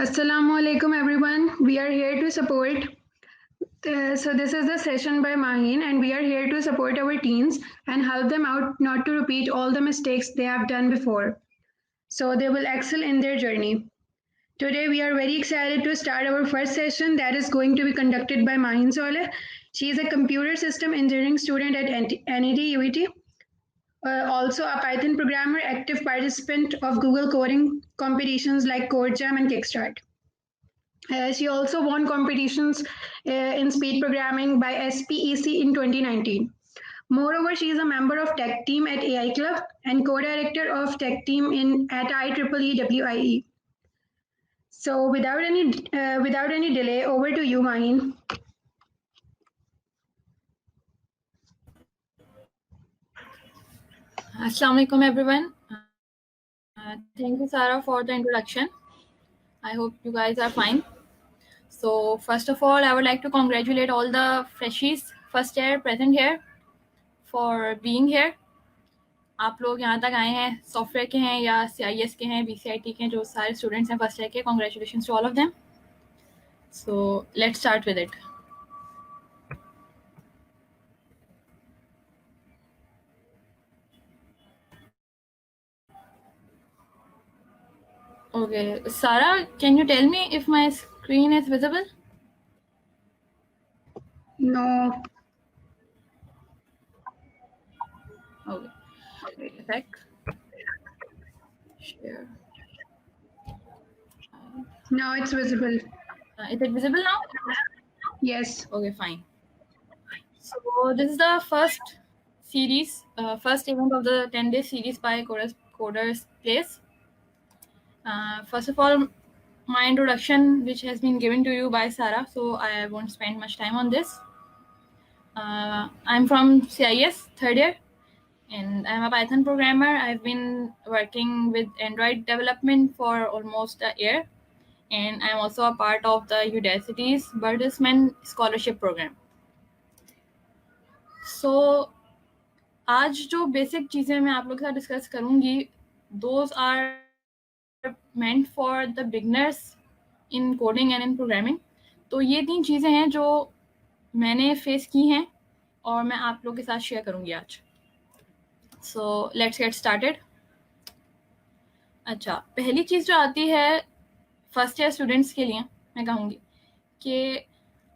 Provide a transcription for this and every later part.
Assalamu alaikum everyone. We are here to support. So this is the session by Maheen, and we are here to support our teens and help them out not to repeat all the mistakes they have done before, so they will excel in their journey. Today we are very excited to start our first session that is going to be conducted by Maheen Soleh. She is a computer system engineering student at NED UET. Also a Python programmer, active participant of Google coding competitions like CodeJam and Kickstart. She also won competitions in speed programming by SPEC in 2019. Moreover, she is a member of Tech Team at AI Club and co-director of Tech Team at IEEE WIE. So, without any delay, over to you, Maheen. Assalamu alaikum everyone. Thank you Sarah for the introduction. I hope you guys are fine. So first of all, I would like to congratulate all the freshies first year present here for being here. आप लोग यहाँ तक आए हैं, software के हैं या CIS के हैं, BCIT के हैं, जो सारे स्टूडेंट्स हैं फर्स्ट ईयर के, congratulations to all of them. So let's start with it. Okay, Sarah, can you tell me if my screen is visible? No. Okay. Wait a sec. Share. Now it's visible. Is it visible now? Yes. Okay, fine. So this is the first series, first event of the 10-day series by Coders Place. First of all, my introduction, which has been given to you by Sarah, so I won't spend much time on this. I'm from CIS, third year, and I'm a Python programmer. I've been working with Android development for almost a year, and I'm also a part of the Udacity's Bertelsmann Scholarship Program. So, आज जो basic चीज़ें मैं आप लोगों के साथ discuss करूँगी, those are meant for the beginners in coding and in programming. तो ये 3 चीज़ें हैं जो मैंने फेस की हैं और मैं आप लोगों के साथ शेयर करूँगी आज. So let's get started. अच्छा, पहली चीज़ जो आती है फर्स्ट ईयर स्टूडेंट्स के लिए, मैं कहूँगी कि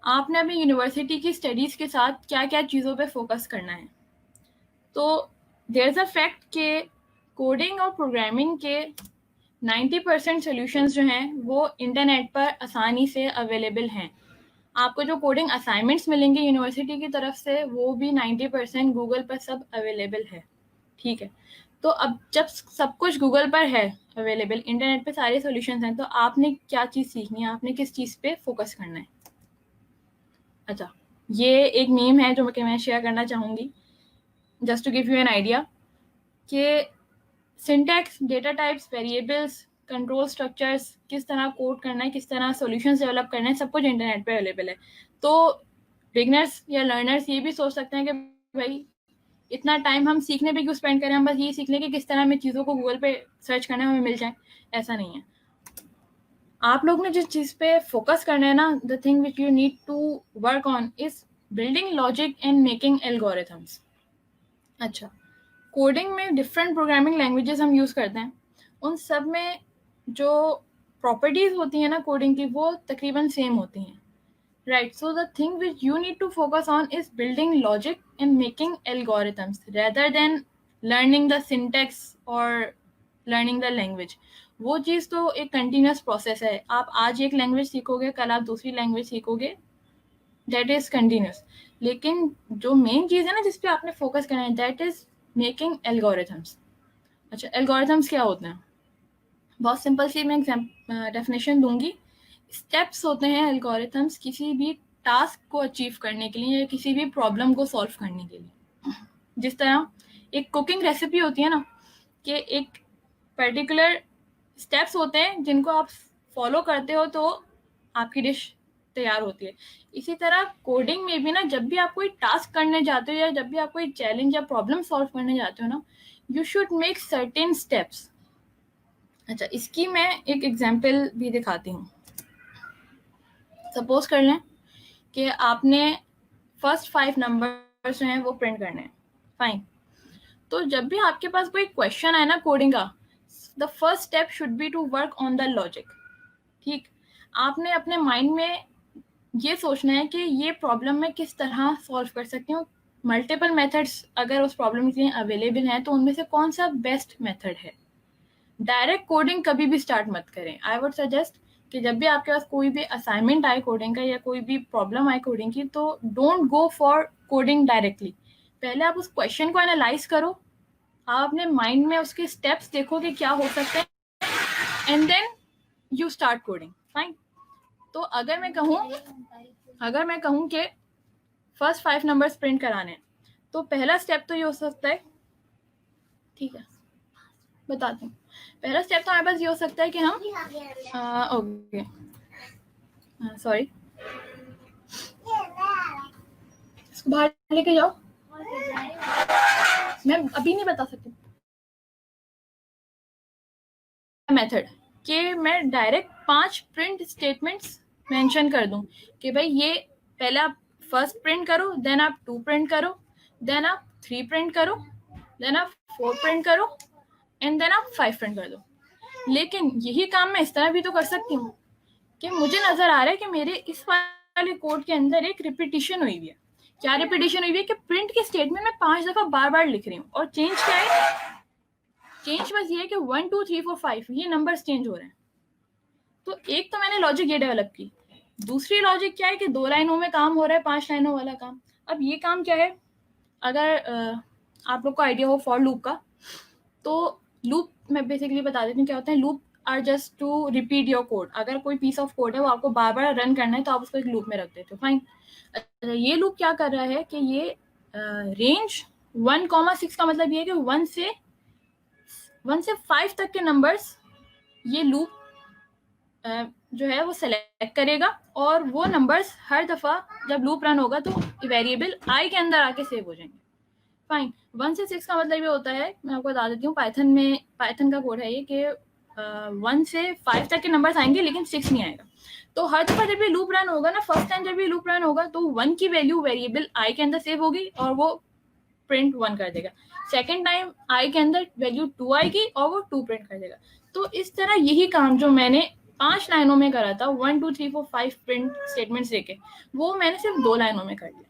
आपने अपनी यूनिवर्सिटी की स्टडीज़ के साथ क्या-क्या चीज़ों पे फोकस करना है. तो देयर इज़ अ फैक्ट कि कोडिंग और प्रोग्रामिंग के 90% सॉल्यूशंस जो हैं वो इंटरनेट पर आसानी से अवेलेबल हैं. आपको जो कोडिंग असाइनमेंट्स मिलेंगे यूनिवर्सिटी की तरफ से वो भी 90% गूगल पर सब अवेलेबल है. ठीक है, तो अब जब सब कुछ गूगल पर है अवेलेबल, इंटरनेट पे सारे सॉल्यूशंस हैं, तो आपने क्या चीज़ सीखनी है, आपने किस चीज़ पे फोकस करना है. अच्छा, ये एक मीम है जो मैं शेयर करना चाहूँगी, just to give you an idea, कि syntax, data types, variables, control structures, किस तरह कोड करना है, किस तरह सॉल्यूशंस डेवलप करना है, सब कुछ इंटरनेट पे अवेलेबल है. तो बिगनर्स या लर्नर्स ये भी सोच सकते हैं कि भाई इतना टाइम हम सीखने पे क्यों स्पेंड करें, हम बस ये सीख लें कि किस तरह हमें चीज़ों को गूगल पे सर्च करना है, हमें मिल जाए. ऐसा नहीं है. आप लोग ने जिस चीज़ पे फोकस करना है ना, the thing which you need to work on is building logic and making algorithms. अच्छा, कोडिंग में डिफरेंट प्रोग्रामिंग लैंग्वेजेस हम यूज़ करते हैं, उन सब में जो प्रॉपर्टीज़ होती हैं ना कोडिंग की, वो तकरीबन सेम होती हैं, right. So the thing which you need to focus on is building logic and making algorithms rather than learning the syntax और लर्निंग द लैंग्वेज. वो चीज़ तो एक कंटिन्यूस प्रोसेस है. आप आज एक लैंग्वेज सीखोगे, कल आप दूसरी लैंग्वेज सीखोगे, दैट इज़ कंटिन्यूस. लेकिन जो मेन चीज़ है ना जिस पे आपने फोकस करना है, दैट इज़ मेकिंग एल्गोरिथम्स. अच्छा, एल्गोरिथम्स क्या होते हैं? बहुत सिंपल सी मैं डेफिनेशन दूंगी. स्टेप्स होते हैं एल्गोरिथम्स किसी भी टास्क को अचीव करने के लिए या किसी भी प्रॉब्लम को सॉल्व करने के लिए. जिस तरह एक कुकिंग रेसिपी होती है ना, कि एक पर्टिकुलर स्टेप्स होते हैं जिनको आप फॉलो करते हो तो आपकी डिश तैयार होती है. इसी तरह कोडिंग में भी ना, जब भी आप कोई टास्क करने जाते हो या जब भी आप कोई चैलेंज या प्रॉब्लम सॉल्व करने जाते हो ना, you should make certain steps. अच्छा, इसकी मैं एक एग्जांपल भी दिखाती हूँ. सपोज कर लें कि आपने फर्स्ट 5 नंबर्स जो हैं वो प्रिंट करने हैं, फाइन। तो जब भी आपके पास कोई क्वेश्चन है ना कोडिंग का, the first step should be to work on the logic. ठीक, आपने अपने माइंड में ये सोचना है कि ये प्रॉब्लम मैं किस तरह सॉल्व कर सकती हूँ। मल्टीपल मेथड्स अगर उस प्रॉब्लम के लिए अवेलेबल हैं तो उनमें से कौन सा बेस्ट मेथड है। डायरेक्ट कोडिंग कभी भी स्टार्ट मत करें। आई वुड सजेस्ट कि जब भी आपके पास कोई भी असाइनमेंट आए कोडिंग का या कोई भी प्रॉब्लम आए कोडिंग की, तो don't go for coding directly. पहले आप उस क्वेश्चन को एनालाइज करो, आप अपने माइंड में उसके स्टेप्स देखो कि क्या हो सकता है, and then you start coding, fine. तो अगर मैं कहूँ कि फर्स्ट 5 नंबर्स प्रिंट कराने हैं, तो पहला स्टेप तो ये हो सकता है, ठीक है बताती हूँ। पहला स्टेप तो हमारे पास ये हो सकता है कि हम ओके सॉरी इसको बाहर लेके जाओ, मैं अभी नहीं बता सकती मेथड कि मैं डायरेक्ट 5 प्रिंट स्टेटमेंट्स मेंशन कर दूं कि भाई ये पहले आप फर्स्ट प्रिंट करो, देन आप 2 प्रिंट करो, देन आप 3 प्रिंट करो, देन आप 4 प्रिंट करो, एंड देन आप 5 प्रिंट कर दो। लेकिन यही काम मैं इस तरह भी तो कर सकती हूँ कि मुझे नजर आ रहा है कि मेरे इस वाले कोड के अंदर एक रिपीटिशन हुई हुई है। क्या रिपीटिशन हुई हुई है कि प्रिंट के स्टेटमेंट में 5 दफा बार बार लिख रही हूँ, और चेंज क्या है, चेंज बस ये है कि 1 2 3 4 5 ये नंबर्स चेंज हो रहे हैं। तो एक तो मैंने लॉजिक ये डेवलप की। दूसरी लॉजिक क्या है कि 2 लाइनों में काम हो रहा है 5 लाइनों वाला काम। अब ये काम क्या है, अगर आप लोग को आइडिया हो फॉर लूप का, तो लूप मैं बेसिकली बता देती हूँ क्या होता है। Loop are just to repeat your code. अगर कोई पीस ऑफ कोड है वो आपको बार बार रन करना है तो आप उसको एक लूप में रख देते हो, फाइन। ये लूप क्या कर रहा है कि ये रेंज 1,6 का मतलब ये है कि 1 से 5 तक के नंबर्स ये लूप जो है वो सेलेक्ट करेगा, और वो नंबर्स हर दफा जब लूप रन होगा तो वेरिएबल आई के अंदर आके सेव हो जाएंगे, फाइन। 1 से 6 का मतलब ये होता है, मैं आपको बता देती हूँ, पाइथन का कोड है ये कि 1 से 5 तक के नंबर्स आएंगे लेकिन 6 नहीं आएगा। तो हर दफा जब ये लूप रन होगा ना, फर्स्ट टाइम जब ये लूप रन होगा तो 1 की वैल्यू वेरिएबल आई के अंदर सेव होगी और वो प्रिंट 1 कर देगा। सेकेंड टाइम आई के अंदर वैल्यू 2 आएगी और वो 2 प्रिंट कर देगा। तो इस तरह यही काम जो मैंने 5 लाइनों में करा था, 1 2 3 4 5 प्रिंट स्टेटमेंट्स देके, वो मैंने सिर्फ 2 लाइनों में कर लिया।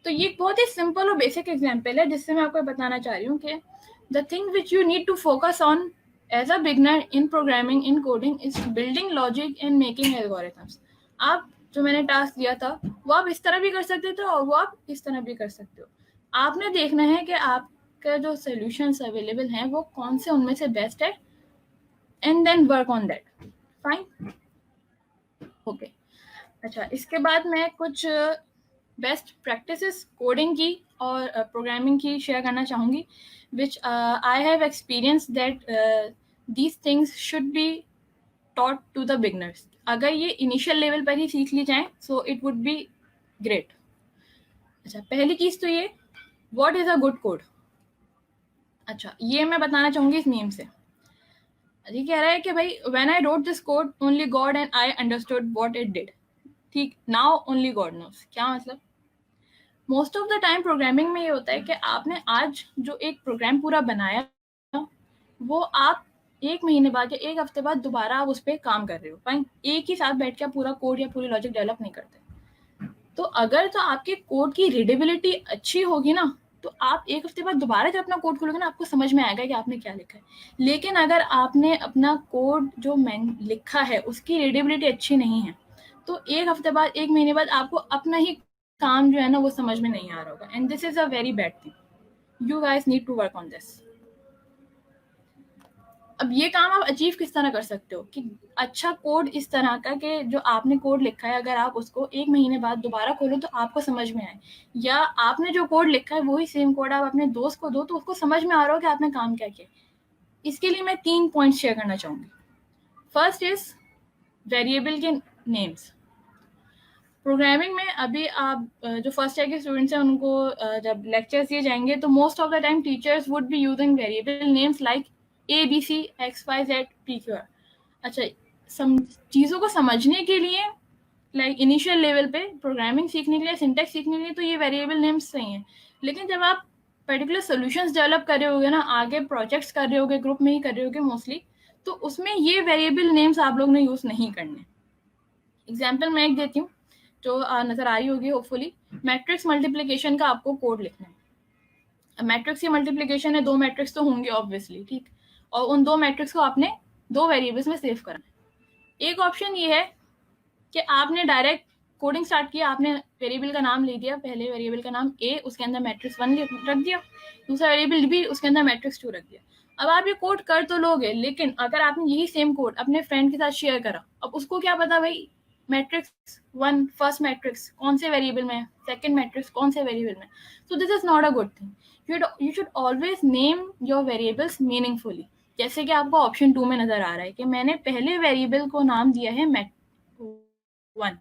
तो ये एक बहुत ही सिंपल और बेसिक एग्जाम्पल है जिससे मैं आपको बताना चाह रही हूँ कि the thing which you need to focus on as a beginner in programming in coding is building logic and making algorithms. आप जो मैंने टास्क दिया था वो आप इस तरह भी कर सकते थे और वो आप इस तरह भी कर सकते हो। आपने देखना है कि आपके जो सोल्यूशंस अवेलेबल हैं वो कौन से उनमें से बेस्ट है, and then work on that, fine okay. अच्छा, इसके बाद मैं कुछ बेस्ट प्रैक्टिसेस कोडिंग की और प्रोग्रामिंग की शेयर करना चाहूँगी, which I have experience that these things should be taught to the beginners. अगर ये इनिशियल लेवल पर ही सीख ली जाए so it would be great. अच्छा, पहली चीज़ तो ये, what is a good code. अच्छा, ये मैं बताना चाहूँगी इस मीम से। ये कह रहा है कि भाई when I wrote this code only God and I understood what it did. ठीक, नाउ ओनली गॉड नोस। क्या मतलब, most of the time programming में ये होता है कि आपने आज जो एक प्रोग्राम पूरा बनाया वो आप 1 महीने बाद या 1 हफ्ते बाद दोबारा आप उस पर काम कर रहे हो, फाइन। एक ही साथ बैठ के पूरा कोड या पूरी लॉजिक डेवलप नहीं करते। तो अगर तो आपके कोड की रीडेबिलिटी अच्छी होगी ना, तो आप 1 हफ्ते बाद दोबारा जब अपना कोड खोलोगे ना आपको समझ में आएगा कि आपने क्या लिखा है। लेकिन अगर आपने अपना कोड जो मैंने लिखा है उसकी रीडेबिलिटी अच्छी नहीं है, तो 1 हफ्ते बाद 1 महीने बाद आपको अपना ही काम जो है ना वो समझ में नहीं आ रहा होगा, and this is a very bad thing. You guys need to work on this. अब ये काम आप अचीव किस तरह कर सकते हो कि अच्छा कोड इस तरह का कि जो आपने कोड लिखा है अगर आप उसको 1 महीने बाद दोबारा खोलो तो आपको समझ में आए, या आपने जो कोड लिखा है वही सेम कोड आप अपने दोस्त को दो तो उसको समझ में आ रहा हो कि आपने काम क्या किया। इसके लिए मैं 3 पॉइंट्स शेयर करना चाहूँगी। फर्स्ट इज वेरिएबल के नेम्स। प्रोग्रामिंग में अभी आप जो फर्स्ट ईयर के स्टूडेंट्स हैं उनको जब लेक्चर्स दिए जाएंगे तो most of the time teachers would be using variable names like ABC XYZ PQR। अच्छा, चीज़ों को समझने के लिए लाइक इनिशियल लेवल पे प्रोग्रामिंग सीखने के लिए, सिंटैक्स सीखने के लिए तो ये वेरिएबल नेम्स सही हैं, लेकिन जब आप पर्टिकुलर सोल्यूशंस डेवलप कर रहे होगे ना, आगे प्रोजेक्ट्स कर रहे होगे, ग्रुप में ही कर रहे होगे मोस्टली, तो उसमें ये वेरिएबल नेम्स आप लोग ने यूज़ नहीं करने। एग्जाम्पल मैं एक देती हूँ जो नज़र आ रही होगी होपफुली। मैट्रिक्स मल्टीप्लिकेशन का आपको कोड लिखना है। मैट्रिक्स की मल्टीप्लिकेशन है, 2 मैट्रिक्स तो होंगे ऑब्वियसली, ठीक, और उन 2 मैट्रिक्स को आपने 2 वेरिएबल्स में सेव करना है। एक ऑप्शन ये है कि आपने डायरेक्ट कोडिंग स्टार्ट किया, आपने वेरिएबल का नाम ले दिया, पहले वेरिएबल का नाम ए, उसके अंदर मैट्रिक्स 1 रख दिया, दूसरा वेरिएबल बी, उसके अंदर मैट्रिक्स 2 रख दिया। अब आप ये कोड कर तो लोगे, लेकिन अगर आपने यही सेम कोड अपने फ्रेंड के साथ शेयर करा, अब उसको क्या पता भाई मैट्रिक्स 1 फर्स्ट मैट्रिक्स कौन से वेरिएबल में है, सेकंड मैट्रिक्स कौन से वेरिएबल में। So this is not a good thing. You should always name your variables meaningfully. जैसे कि आपको ऑप्शन 2 में नजर आ रहा है कि मैंने पहले वेरिएबल को नाम दिया है मैट1,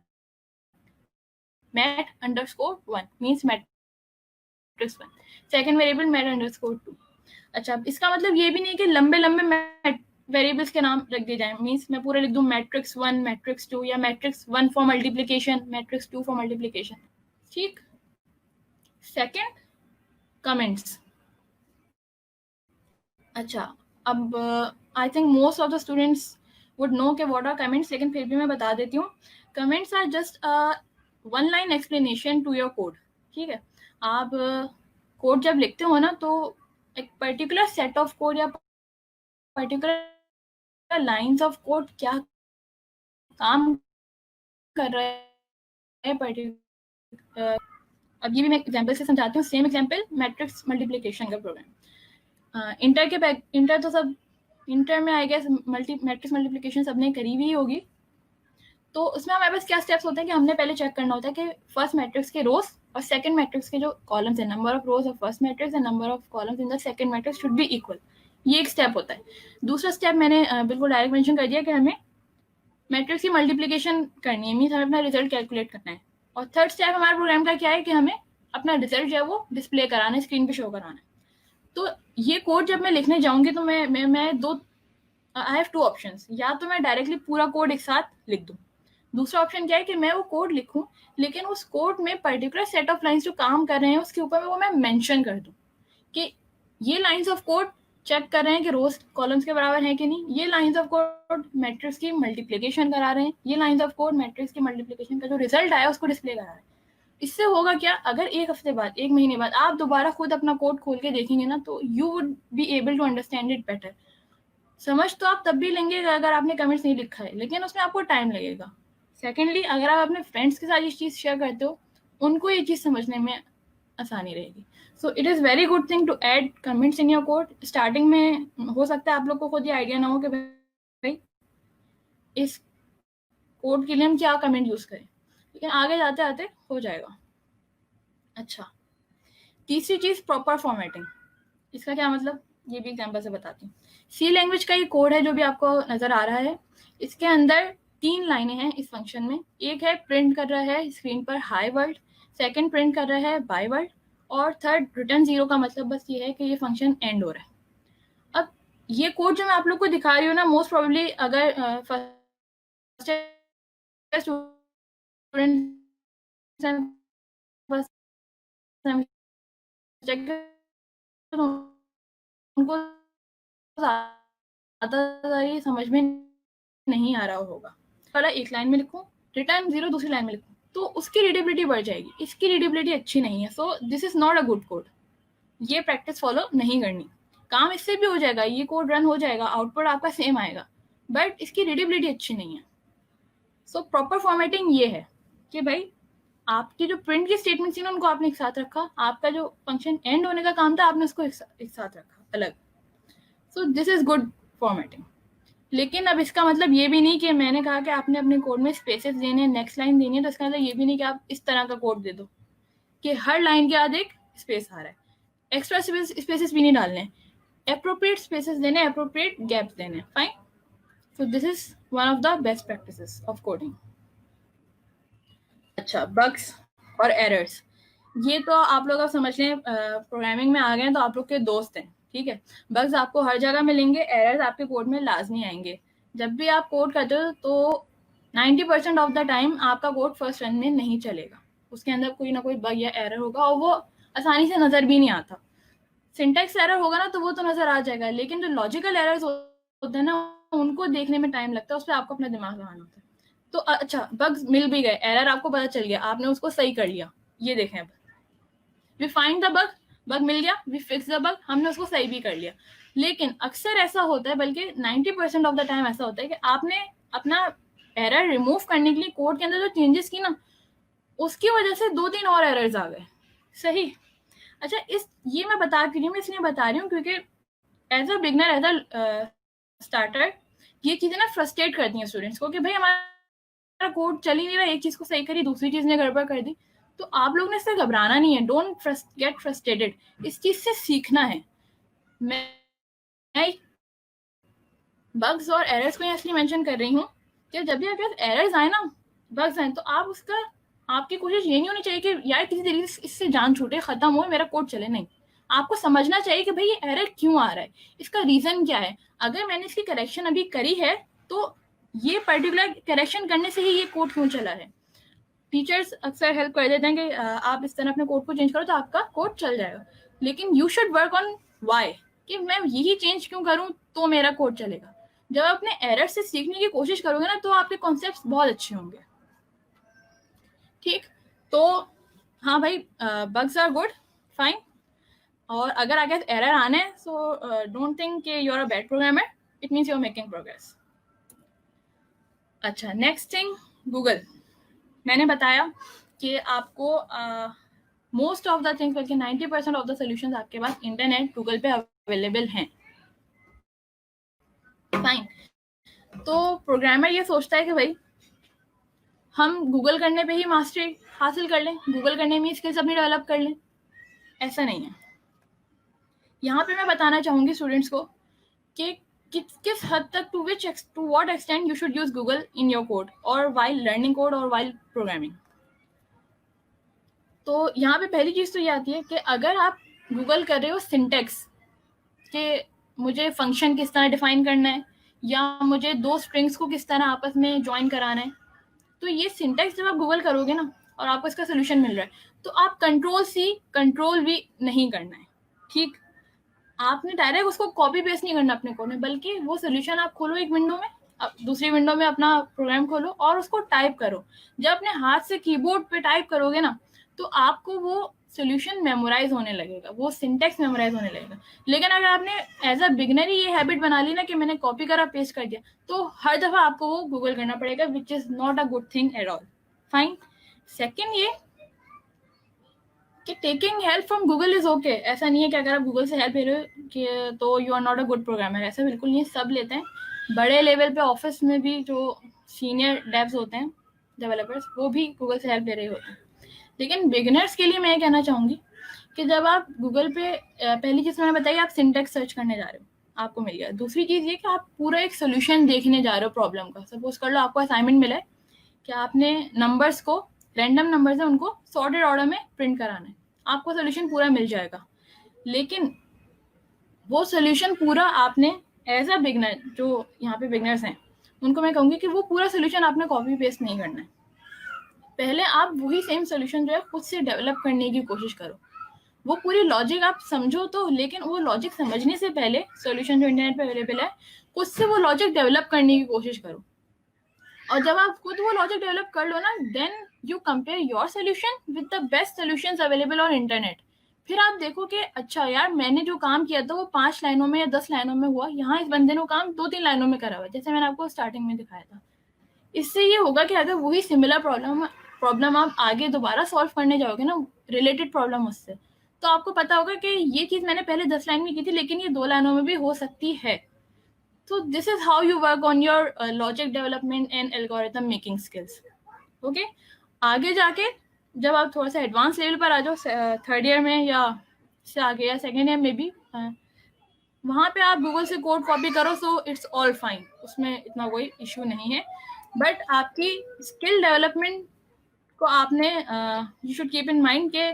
mat_1 means matrix 1, second variable mat_2। अच्छा, इसका मतलब ये भी नहीं कि लंबे लंबे वेरिएबल्स के नाम रख दिए जाए, मीन्स मैं पूरा लिख दूं मैट्रिक्स 1 मैट्रिक्स 2 या matrix 1 for multiplication matrix 2 for multiplication, ठीक। Second, comments. अच्छा, अब I think most of the students would know के व्हाट आर कमेंट्स, लेकिन फिर भी मैं बता देती हूँ। Comments are just one line explanation to your code, ठीक है। आप कोड जब लिखते हो ना, तो एक पर्टिकुलर सेट ऑफ कोड या पर्टिकुलर लाइंस ऑफ कोड क्या काम कर रहे हैं पर्टिकुलर। अब ये भी मैं एग्जांपल से समझाती हूँ। सेम एग्जांपल, मैट्रिक्स मल्टीप्लिकेशन का प्रोग्राम। इंटर तो सब इंटर में आई गेस मैट्रिक्स मल्टीप्लिकेशन सबने करी हुई होगी। तो उसमें हमारे पास क्या स्टेप्स होते हैं कि हमने पहले चेक करना होता है कि फर्स्ट मैट्रिक्स के रोज और सेकंड मैट्रिक्स के जो कॉलम्स है, number of rose of first matrix and number of columns in the second matrix should be equal. ये एक स्टेप होता है। दूसरा स्टेप मैंने बिल्कुल डायरेक्ट मेंशन कर दिया कि हमें मैट्रिक्स की मल्टीप्लिकेशन करनी है, मीन्स हमें अपना रिजल्ट कैलकुलेट करना है। और थर्ड स्टेप हमारे प्रोग्राम का क्या है कि हमें अपना रिजल्ट जो है वो डिस्प्ले कराना है, स्क्रीन पे शो कराना है। तो ये कोड जब मैं लिखने जाऊंगी तो मैं दो आई हैव 2 ऑप्शंस। या तो मैं डायरेक्टली पूरा कोड एक साथ लिख दूं, दूसरा ऑप्शन क्या है कि मैं वो कोड लिखूं, लेकिन उस कोड में पर्टिकुलर सेट ऑफ लाइंस जो काम कर रहे हैं उसके ऊपर वो मैं मेंशन कर दूं कि ये लाइंस ऑफ कोड चेक कर रहे हैं कि रोज कॉलम्स के बराबर है कि नहीं, ये लाइंस ऑफ कोड मैट्रिक्स की मल्टीप्लिकेशन करा रहे हैं, ये लाइंस ऑफ कोड मैट्रिक्स की मल्टीप्लिकेशन का जो रिजल्ट आया उसको डिस्प्ले करा रहे हैं। इससे होगा क्या, अगर एक हफ्ते बाद, एक महीने बाद आप दोबारा खुद अपना कोड खोल के देखेंगे ना, तो you would be able to understand it better. समझ तो आप तब भी लेंगे अगर आपने कमेंट्स नहीं लिखा है, लेकिन उसमें आपको टाइम लगेगा। सेकेंडली, अगर आप अपने फ्रेंड्स के साथ ये चीज़ शेयर करते हो, उनको ये चीज़ समझने में आसानी रहेगी। So it is very good thing to add comments in your code. Starting में हो सकता है आप लोग को खुद ये आइडिया ना हो कि भाई इस कोड के लिए हम क्या कमेंट यूज़ करें, लेकिन आगे जाते आते हो जाएगा। अच्छा, तीसरी चीज़, प्रॉपर फॉर्मेटिंग। इसका क्या मतलब, ये भी एग्जाम्पल से बताती हूँ। सी लैंग्वेज का ये कोड है जो भी आपको नजर आ रहा है। इसके अंदर 3 लाइनें हैं इस फंक्शन में। एक है प्रिंट कर रहा है स्क्रीन पर हाई वर्ल्ड, सेकंड प्रिंट कर रहा है बाय वर्ल्ड, और थर्ड रिटर्न 0 का मतलब बस ये है कि ये फंक्शन एंड हो रहा है। अब ये कोड जो मैं आप लोग को दिखा रही हूँ ना, मोस्ट प्रोबेबली अगर फर्स्ट स्टूडेंट उनको ज़्यादा ये समझ में नहीं आ रहा होगा। पहला एक लाइन में लिखूं, रिटर्न 0 दूसरी लाइन में लिखूं, तो उसकी रीडेबिलिटी बढ़ जाएगी। इसकी रीडेबिलिटी अच्छी नहीं है। So this is not a good code. ये प्रैक्टिस फॉलो नहीं करनी। काम इससे भी हो जाएगा, ये कोड रन हो जाएगा, आउटपुट आपका सेम आएगा, बट इसकी रीडेबिलिटी अच्छी नहीं है। सो प्रॉपर फॉर्मेटिंग ये है कि भाई आपकी जो प्रिंट की स्टेटमेंट थी ना, उनको आपने एक साथ रखा, आपका जो फंक्शन एंड होने का काम था आपने उसको एक साथ रखा अलग। So this is good formatting. लेकिन अब इसका मतलब ये भी नहीं कि मैंने कहा कि आपने अपने कोड में स्पेसेस देने हैं, नेक्स्ट लाइन देनी है, तो इसका मतलब ये भी नहीं कि आप इस तरह का कोड दे दो कि हर लाइन के बाद एक स्पेस आ रहा है। एक्स्ट्रा स्पेसेस भी नहीं डालने, अप्रोप्रिएट स्पेसेस देने, अप्रोप्रिएट गैप्स देने। Fine. So this is one of the best practices of coding. अच्छा, बग्स और एरर्स, ये तो आप लोग अब समझ लें, प्रोग्रामिंग में आ गए हैं तो आप लोग के दोस्त हैं, ठीक है। बग्स आपको हर जगह मिलेंगे, एरर्स आपके कोड में लाजमी आएंगे। जब भी आप कोड करते हो तो 90% ऑफ द टाइम आपका कोड फर्स्ट रन में नहीं चलेगा, उसके अंदर कोई ना कोई बग या एरर होगा और वो आसानी से नज़र भी नहीं आता। सिंटैक्स एरर होगा ना तो वो तो नज़र आ जाएगा, लेकिन जो लॉजिकल एरर्स होते हैं ना उनको देखने में टाइम लगता है, उस पर आपको अपना दिमाग लगाना होता है। तो अच्छा, बग्स मिल भी गए, एरर आपको पता चल गया, आपने उसको सही कर लिया, ये देखें अब we find the bug, bug मिल गया, वी फिक्स द बग, हमने उसको सही भी कर लिया। लेकिन अक्सर ऐसा होता है, बल्कि 90% ऑफ द टाइम ऐसा होता है कि आपने अपना एरर रिमूव करने के लिए कोड के अंदर जो चेंजेस की ना, उसकी वजह से 2-3 और एरर्स आ गए। सही। अच्छा, ये मैं बता क्यों रही हूँ, इसलिए बता रही हूँ क्योंकि as a beginner, as a starter, ये चीज़ें ना फ्रस्ट्रेट करती हैं स्टूडेंट्स को कि भाई हमारा कोड चल ही नहीं रहा, एक चीज़ को सही करी, दूसरी चीज़ ने गड़बड़ कर दी। तो आप लोग ने इससे घबराना नहीं है, डोंट गेट फ्रस्ट्रेटेड, इस चीज़ से सीखना है। मैं बग्स और एरर्स को इसलिए मेंशन कर रही हूँ कि जब भी आपके पास एरर्स आए ना, बग्स आए, तो आपकी कोशिश ये नहीं होनी चाहिए कि यार किसी तरीके से इससे जान छूटे, खत्म हो, मेरा कोड चले। नहीं, आपको समझना चाहिए कि भाई ये एरर क्यों आ रहा है, इसका रीजन क्या है। अगर मैंने इसकी करेक्शन अभी करी है तो ये पर्टिकुलर करेक्शन करने से ही ये कोड क्यों चला है। टीचर्स अक्सर हेल्प कर देते हैं कि आप इस तरह अपने कोड को चेंज करो तो आपका कोड चल जाएगा, लेकिन you should work on why, कि मैं यही चेंज क्यों करूं तो मेरा कोड चलेगा। जब आप अपने एरर से सीखने की कोशिश करोगे ना तो आपके कॉन्सेप्ट्स बहुत अच्छे होंगे। ठीक, तो हाँ भाई, बग्स आर गुड, फाइन, और अगर आगे एरर आने सो डोंट थिंक कि you are a bad programmer, it means you are making progress. अच्छा, नेक्स्ट थिंग, गूगल। मैंने बताया कि आपको मोस्ट ऑफ द थिंग्स, बल्कि 90% ऑफ द सोल्यूशंस आपके पास इंटरनेट, गूगल पे अवेलेबल हैं। फाइन। तो प्रोग्रामर ये सोचता है कि भाई हम गूगल करने पे ही मास्टरी हासिल कर लें, गूगल करने में स्किल्स अपनी डेवलप कर लें। ऐसा नहीं है। यहाँ पे मैं बताना चाहूँगी स्टूडेंट्स को कि किस हद तक, to what extent you should use Google in your code और वाइल लर्निंग कोड और वाइल प्रोग्रामिंग। तो यहाँ पे पहली चीज़ तो ये आती है कि अगर आप गूगल कर रहे हो सिंटेक्स कि मुझे फंक्शन किस तरह डिफाइन करना है या मुझे दो स्ट्रिंग्स को किस तरह आपस में ज्वाइन कराना है, तो ये सिंटेक्स जब आप गूगल करोगे ना और आपको इसका सोल्यूशन मिल रहा है तो आप कंट्रोल सी कंट्रोल वी नहीं करना है। ठीक, आपने डायरेक्ट उसको कॉपी पेस्ट नहीं करना अपने कोड में, बल्कि वो सोल्यूशन आप खोलो एक विंडो में, दूसरी विंडो में अपना प्रोग्राम खोलो और उसको टाइप करो। जब अपने हाथ से कीबोर्ड पे टाइप करोगे ना तो आपको वो सोल्यूशन मेमोराइज होने लगेगा, वो सिंटेक्स मेमोराइज होने लगेगा। लेकिन अगर आपने एज अ बिगनर ही ये हैबिट बना ली ना कि मैंने कॉपी करा पेस्ट कर दिया, तो हर दफा आपको वो गूगल करना पड़ेगा, which is not a good thing at all. Fine. Second ये कि taking help from Google is okay. ऐसा नहीं है कि अगर आप गूगल से हेल्प ले रहे हो कि तो you are not a good programmer, ऐसा बिल्कुल नहीं है, सब लेते हैं। बड़े लेवल पे ऑफिस में भी जो सीनियर डेव्स होते हैं, डेवलपर्स, वो भी गूगल से हेल्प ले रहे होते हैं। लेकिन बिगिनर्स के लिए मैं कहना चाहूँगी कि जब आप गूगल पे, पहली चीज़ मैंने बताई, आप सिंटेक्स सर्च करने जा रहे हो, आपको मिल गया। दूसरी चीज़ ये कि आप पूरा एक सोल्यूशन देखने जा रहे हो प्रॉब्लम का। सपोज कर लो आपको असाइनमेंट मिला है कि आपने नंबर्स को, रैंडम नंबर्स है उनको सॉर्टेड ऑर्डर में प्रिंट कराना है, आपको सोल्यूशन पूरा मिल जाएगा। लेकिन वो सोल्यूशन पूरा आपने एज अ बिगनर, जो यहाँ पे बिगनर्स हैं उनको मैं कहूँगी कि वो पूरा सोल्यूशन आपने कॉपी पेस्ट नहीं करना है। पहले आप वही सेम सोल्यूशन जो है खुद से डेवलप करने की कोशिश करो। वो पूरी लॉजिक आप समझो तो, लेकिन वो लॉजिक समझने से पहले सोल्यूशन जो इंटरनेट पे अवेलेबल है खुद से वो लॉजिक डेवलप करने की कोशिश करो। और जब आप खुद वो लॉजिक डेवलप कर लो ना, then you compare your solution with the best solutions available on internet. फिर आप देखो कि अच्छा यार, मैंने जो काम किया था वो 5 लाइनों में या 10 लाइनों में हुआ, यहाँ इस बंदे ने काम 2-3 लाइनों में करा हुआ, जैसे मैंने आपको स्टार्टिंग में दिखाया था। इससे ये होगा कि अगर वही सिमिलर प्रॉब्लम आप आगे दोबारा सॉल्व करने जाओगे ना, रिलेटेड प्रॉब्लम उससे, तो आपको पता होगा कि ये चीज़ मैंने पहले 10 लाइन में की थी लेकिन ये 2 लाइनों में भी हो सकती है। So this is how you work on your logic development and algorithm making skills. Okay? आगे जाके जब आप थोड़ा सा एडवांस लेवल पर आ जाओ, थर्ड ईयर में या से आगे या सेकेंड ईयर में भी, वहाँ पे आप गूगल से कोड कॉपी करो, सो इट्स ऑल फाइन, उसमें इतना कोई इशू नहीं है। बट आपकी स्किल डेवलपमेंट को आपने, you should keep in mind के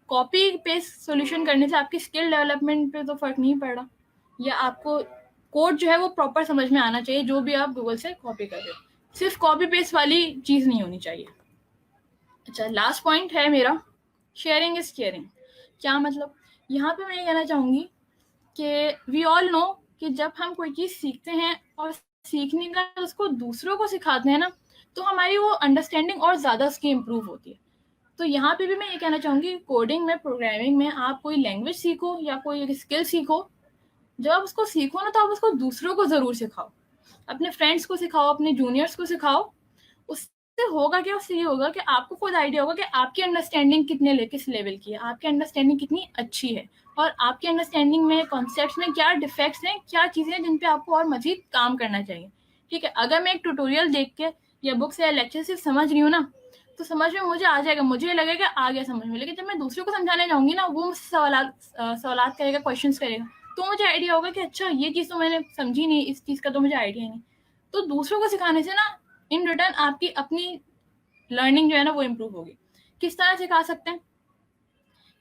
कॉपी पेस्ट सॉल्यूशन करने से आपकी स्किल डेवलपमेंट पे तो फर्क नहीं पड़ रहा, या आपको कोड जो है वो प्रॉपर समझ में आना चाहिए जो भी आप गूगल से कॉपी कर रहे हो। सिर्फ कॉपी पेस्ट वाली चीज़ नहीं होनी चाहिए। अच्छा, लास्ट पॉइंट है मेरा, शेयरिंग इज केयरिंग। क्या मतलब? यहाँ पे मैं ये कहना चाहूँगी कि वी ऑल नो कि जब हम कोई चीज़ सीखते हैं और सीखने का उसको दूसरों को सिखाते हैं ना, तो हमारी वो अंडरस्टैंडिंग और ज़्यादा उसकी इम्प्रूव होती है। तो यहाँ पे भी मैं ये कहना चाहूँगी, कोडिंग में, प्रोग्रामिंग में आप कोई लैंग्वेज सीखो या कोई स्किल सीखो, जब आप उसको सीखो ना तो आप उसको दूसरों को ज़रूर सिखाओ, अपने फ्रेंड्स को सिखाओ, अपने जूनियर्स को सिखाओ। उससे होगा क्या? उससे ये होगा कि आपको खुद आइडिया होगा कि आपकी अंडरस्टैंडिंग किस लेवल की है, आपकी अंडरस्टैंडिंग कितनी अच्छी है, और आपकी अंडरस्टैंडिंग में, कॉन्सेप्ट्स में क्या डिफेक्ट्स हैं, क्या चीज़ें हैं जिन पे आपको और मजीद काम करना चाहिए। ठीक है, अगर मैं एक ट्यूटोरियल देख के या बुक से या लेक्चर से समझ रही हूँ ना, तो समझ में मुझे आ जाएगा, मुझे लगेगा आ गया समझ में। लेकिन जब मैं दूसरों को समझाने जाऊंगी ना, वो मुझसे सवालात करेगा, क्वेश्चंस करेगा, तो मुझे आइडिया होगा कि अच्छा ये चीज़ तो मैंने समझी नहीं, इस चीज़ का तो मुझे आइडिया नहीं। तो दूसरों को सिखाने से ना इन रिटर्न आपकी अपनी लर्निंग जो है ना वो इम्प्रूव होगी। किस तरह सिखा सकते हैं?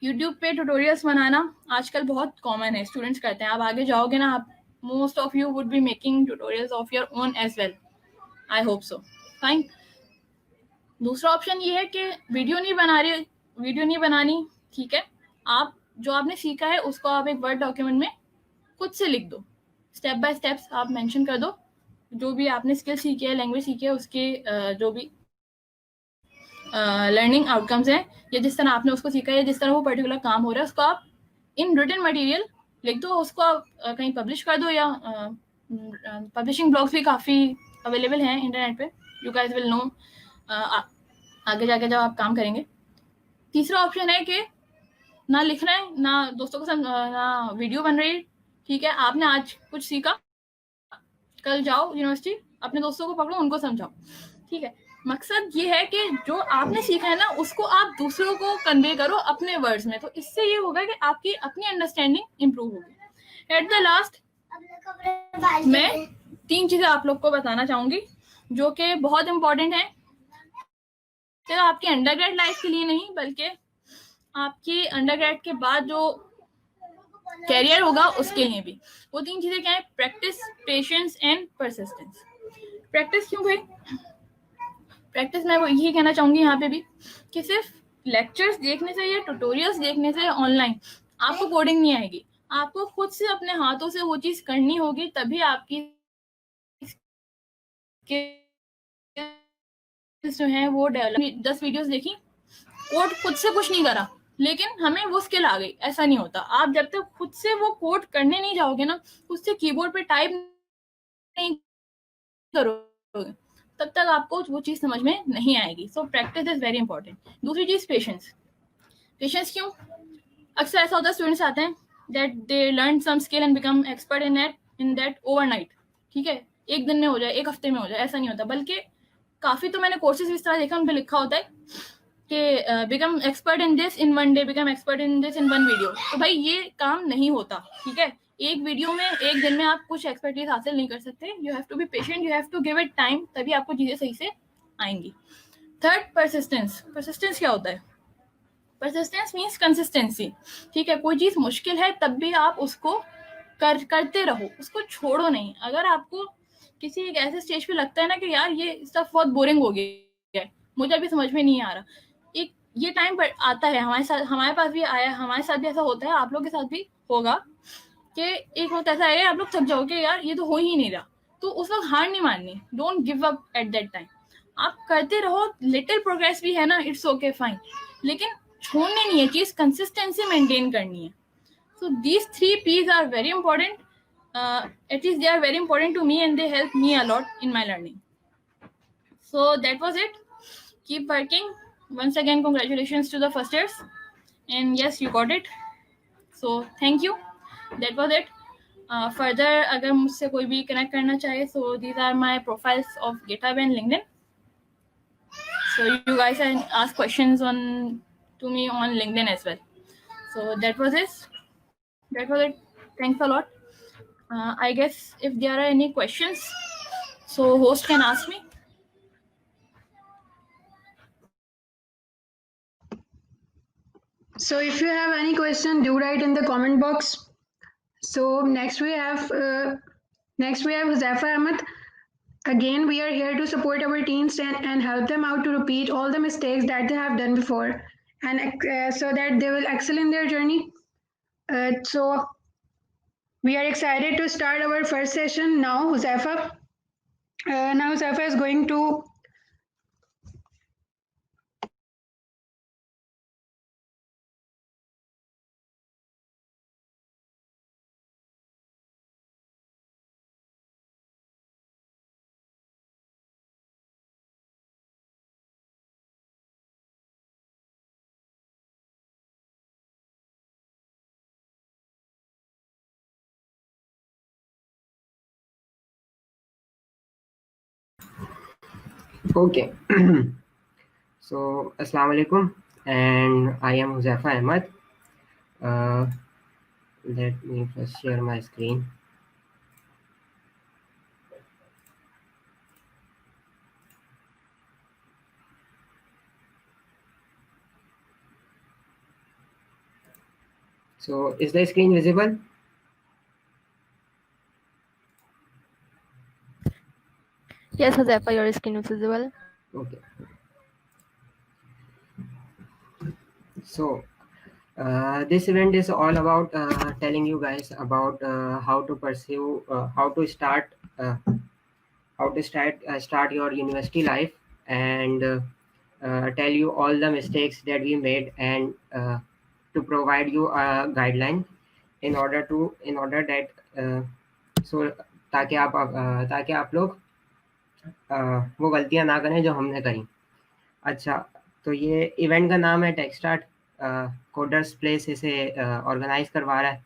यूट्यूब पे ट्यूटोरियल्स बनाना आजकल बहुत कॉमन है, स्टूडेंट्स करते हैं। आप आगे जाओगे ना, आप most of you would be making tutorials of your own as well, I hope so. Fine. दूसरा ऑप्शन ये है कि वीडियो नहीं बनानी। ठीक है, आप जो आपने सीखा है उसको आप एक वर्ड डॉक्यूमेंट में खुद से लिख दो, स्टेप बाय स्टेप्स आप मेंशन कर दो, जो भी आपने स्किल सीखी है, लैंग्वेज सीखी है, उसके जो भी लर्निंग आउटकम्स हैं, या जिस तरह आपने उसको सीखा है, जिस तरह वो पर्टिकुलर काम हो रहा है, उसको आप इन रिटन मटेरियल लिख दो, उसको आप कहीं पब्लिश कर दो, या पब्लिशिंग ब्लॉग्स भी काफ़ी अवेलेबल हैं इंटरनेट पे, यू गाइस विल नो आगे जाके जब आप काम करेंगे। तीसरा ऑप्शन है कि ना लिख रहे हैं, ना दोस्तों को ना वीडियो बन रही है। ठीक है, आपने आज कुछ सीखा, कल जाओ यूनिवर्सिटी, अपने दोस्तों को पकड़ो, उनको समझाओ। ठीक है, मकसद ये है कि जो आपने सीखा है ना उसको आप दूसरों को कन्वे करो अपने वर्ड्स में, तो इससे ये होगा कि आपकी अपनी अंडरस्टैंडिंग इम्प्रूव होगी। एट द लास्ट मैं 3 चीजें आप लोग को बताना चाहूंगी जो कि बहुत इंपॉर्टेंट है, सिर्फ आपकी अंडरग्रेड लाइफ के लिए नहीं, बल्कि आपकी अंडरग्रेड के बाद जो कैरियर होगा उसके लिए भी। वो 3 चीजें क्या है? Practice, patience and persistence. Practice क्यों भाई? प्रैक्टिस मैं वो यही कहना चाहूंगी यहाँ पे भी कि सिर्फ लेक्चर्स देखने से या ट्यूटोरियल्स देखने से ऑनलाइन आपको कोडिंग नहीं आएगी। आपको खुद से अपने हाथों से वो चीज करनी होगी, तभी आपकी जो है वो डेवलप। 10 वीडियोस देखी, कोड खुद से कुछ नहीं करा, लेकिन हमें वो स्किल आ गई, ऐसा नहीं होता। आप जब तक खुद से वो कोड करने नहीं जाओगे ना, खुद से कीबोर्ड पे टाइप नहीं करोगे, तब तक आपको वो चीज समझ में नहीं आएगी। So practice is very important. दूसरी चीज पेशेंस। पेशेंस क्यों? अक्सर ऐसा होता है, स्टूडेंट्स आते हैं that they learn some skill and become expert in that overnight. ठीक है, एक दिन में हो जाए, एक हफ्ते में हो जाए, ऐसा नहीं होता। बल्कि काफी तो मैंने कोर्सेज इस तरह देखा, उन पे लिखा होता है कि become expert in this in 1 day, become expert in this in 1 video. तो भाई ये काम नहीं होता। ठीक है, एक वीडियो में, एक दिन में आप कुछ एक्सपर्टीज हासिल नहीं कर सकते। You have to be patient, you have to give it time, तभी आपको चीजें सही से आएंगी। Third, persistence. परसिस्टेंस क्या होता है? Persistence means consistency. ठीक है, कोई चीज मुश्किल है तब भी आप उसको करते रहो, उसको छोड़ो नहीं। अगर आपको किसी एक ऐसे स्टेज पे लगता है ना कि यार ये स्टफ बहुत बोरिंग हो गया है, मुझे अभी समझ में नहीं आ रहा, एक ये टाइम पर आता है, हमारे पास भी आया, हमारे साथ भी ऐसा होता है, आप लोग के साथ भी होगा कि एक वक्त ऐसा आएगा आप लोग थक जाओगे, यार ये तो हो ही नहीं रहा। तो उस वक्त हार नहीं माननी, don't give up at that time. आप करते रहो, लिटिल प्रोग्रेस भी है ना, इट्स ओके, फाइन, लेकिन छोड़नी नहीं है चीज, कंसिस्टेंसी मेंटेन करनी है। So these 3 P's are very important. At least they are very important to me and they help me a lot in my learning. So that was it. Keep working. Once again, congratulations to the first years. And yes, you got it. So thank you. That was it. Further, अगर मुझसे कोई भी connect करना चाहे, so these are my profiles of GitHub and LinkedIn. So you guys can ask questions to me on LinkedIn as well. So that was it. Thanks a lot. I guess if there are any questions, so host can ask me. So if you have any question, do write in the comment box. So next we have Huzaifa Ahmed. Again, we are here to support our teens and help them out to repeat all the mistakes that they have done before, and so that they will excel in their journey. So we are excited to start our first session now, Huzaifa. Now Huzaifa is going to Okay. So, Assalamu alaikum, and I am Huzaifa Ahmad. Uh, Let me first share my screen. So, is the screen visible? Yes, Huzaifa, your screen is visible. Okay. So, this event is all about telling you guys about how to pursue, how to start your university life, and tell you all the mistakes that we made, and to provide you a guideline in order that so ताकि आप लोग वो गलतियां ना करें जो हमने करी। अच्छा, तो ये इवेंट का नाम है टेक्स्टार्ट, कोडर्स प्लेस इसे ऑर्गेनाइज करवा रहा है,